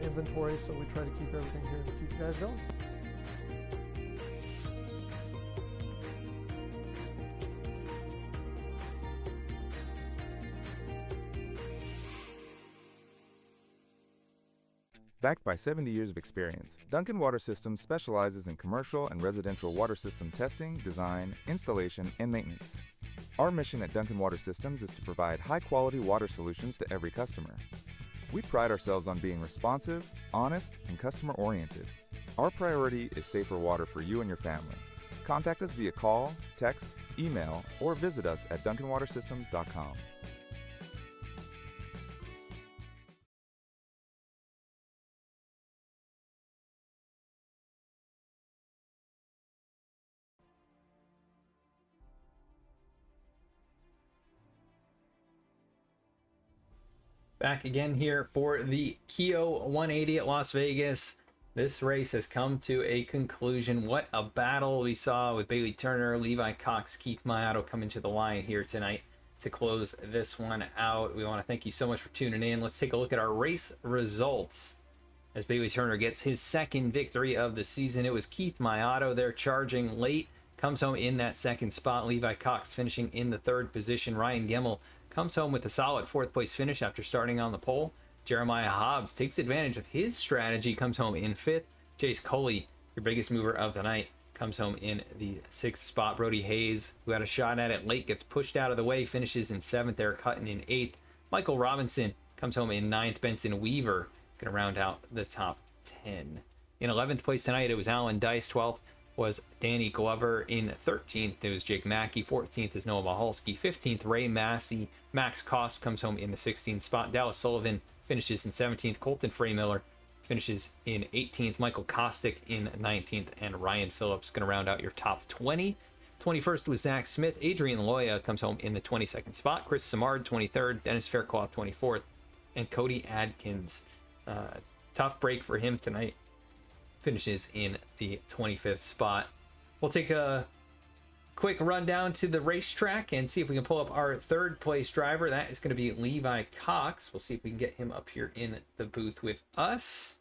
inventory, so we try to keep everything here to keep you guys going. Backed by 70 years of experience, Duncan Water Systems specializes in commercial and residential water system testing, design, installation, and maintenance. Our mission at Duncan Water Systems is to provide high-quality water solutions to every customer. We pride ourselves on being responsive, honest, and customer-oriented. Our priority is safer water for you and your family. Contact us via call, text, email, or visit us at duncanwatersystems.com. Back again here for the KHIO 180 at Las Vegas. This race has come to a conclusion. What a battle we saw with Bailey Turner, Levi Cox, Keith Mayato coming to the line here tonight to close this one out. We want to thank you so much for tuning in. Let's take a look at our race results. As Bailey Turner gets his second victory of the season, it was Keith Mayato there charging late, comes home in that second spot. Levi Cox finishing in the third position. Ryan Gemmel comes home with a solid fourth place finish after starting on the pole. Jeremiah Hobbs takes advantage of his strategy, comes home in fifth. Chase Coley, your biggest mover of the night, comes home in the sixth spot. Brody Hayes, who had a shot at it late, gets pushed out of the way, finishes in seventh. Eric Hutton in eighth. Michael Robinson comes home in ninth. Benson Weaver going to round out the top 10. In 11th place tonight, it was Alan Dice. 12th was Danny Glover. In 13th, it was Jake Mackey. 14th is Noah Mahalski. 15th, Ray Massey. Max Cost comes home in the 16th spot. Dallas Sullivan finishes in 17th. Colton Freymiller finishes in 18th. Michael Kostick in 19th. And Ryan Phillips going to round out your top 20. 21st was Zach Smith. Adrian Loya comes home in the 22nd spot. Chris Samard, 23rd. Dennis Faircloth, 24th. And Cody Adkins. Tough break for him tonight. Finishes in the 25th spot. We'll take a quick rundown to the racetrack and see if we can pull up our third place driver. That is going to be Levi Cox. We'll see if we can get him up here in the booth with us.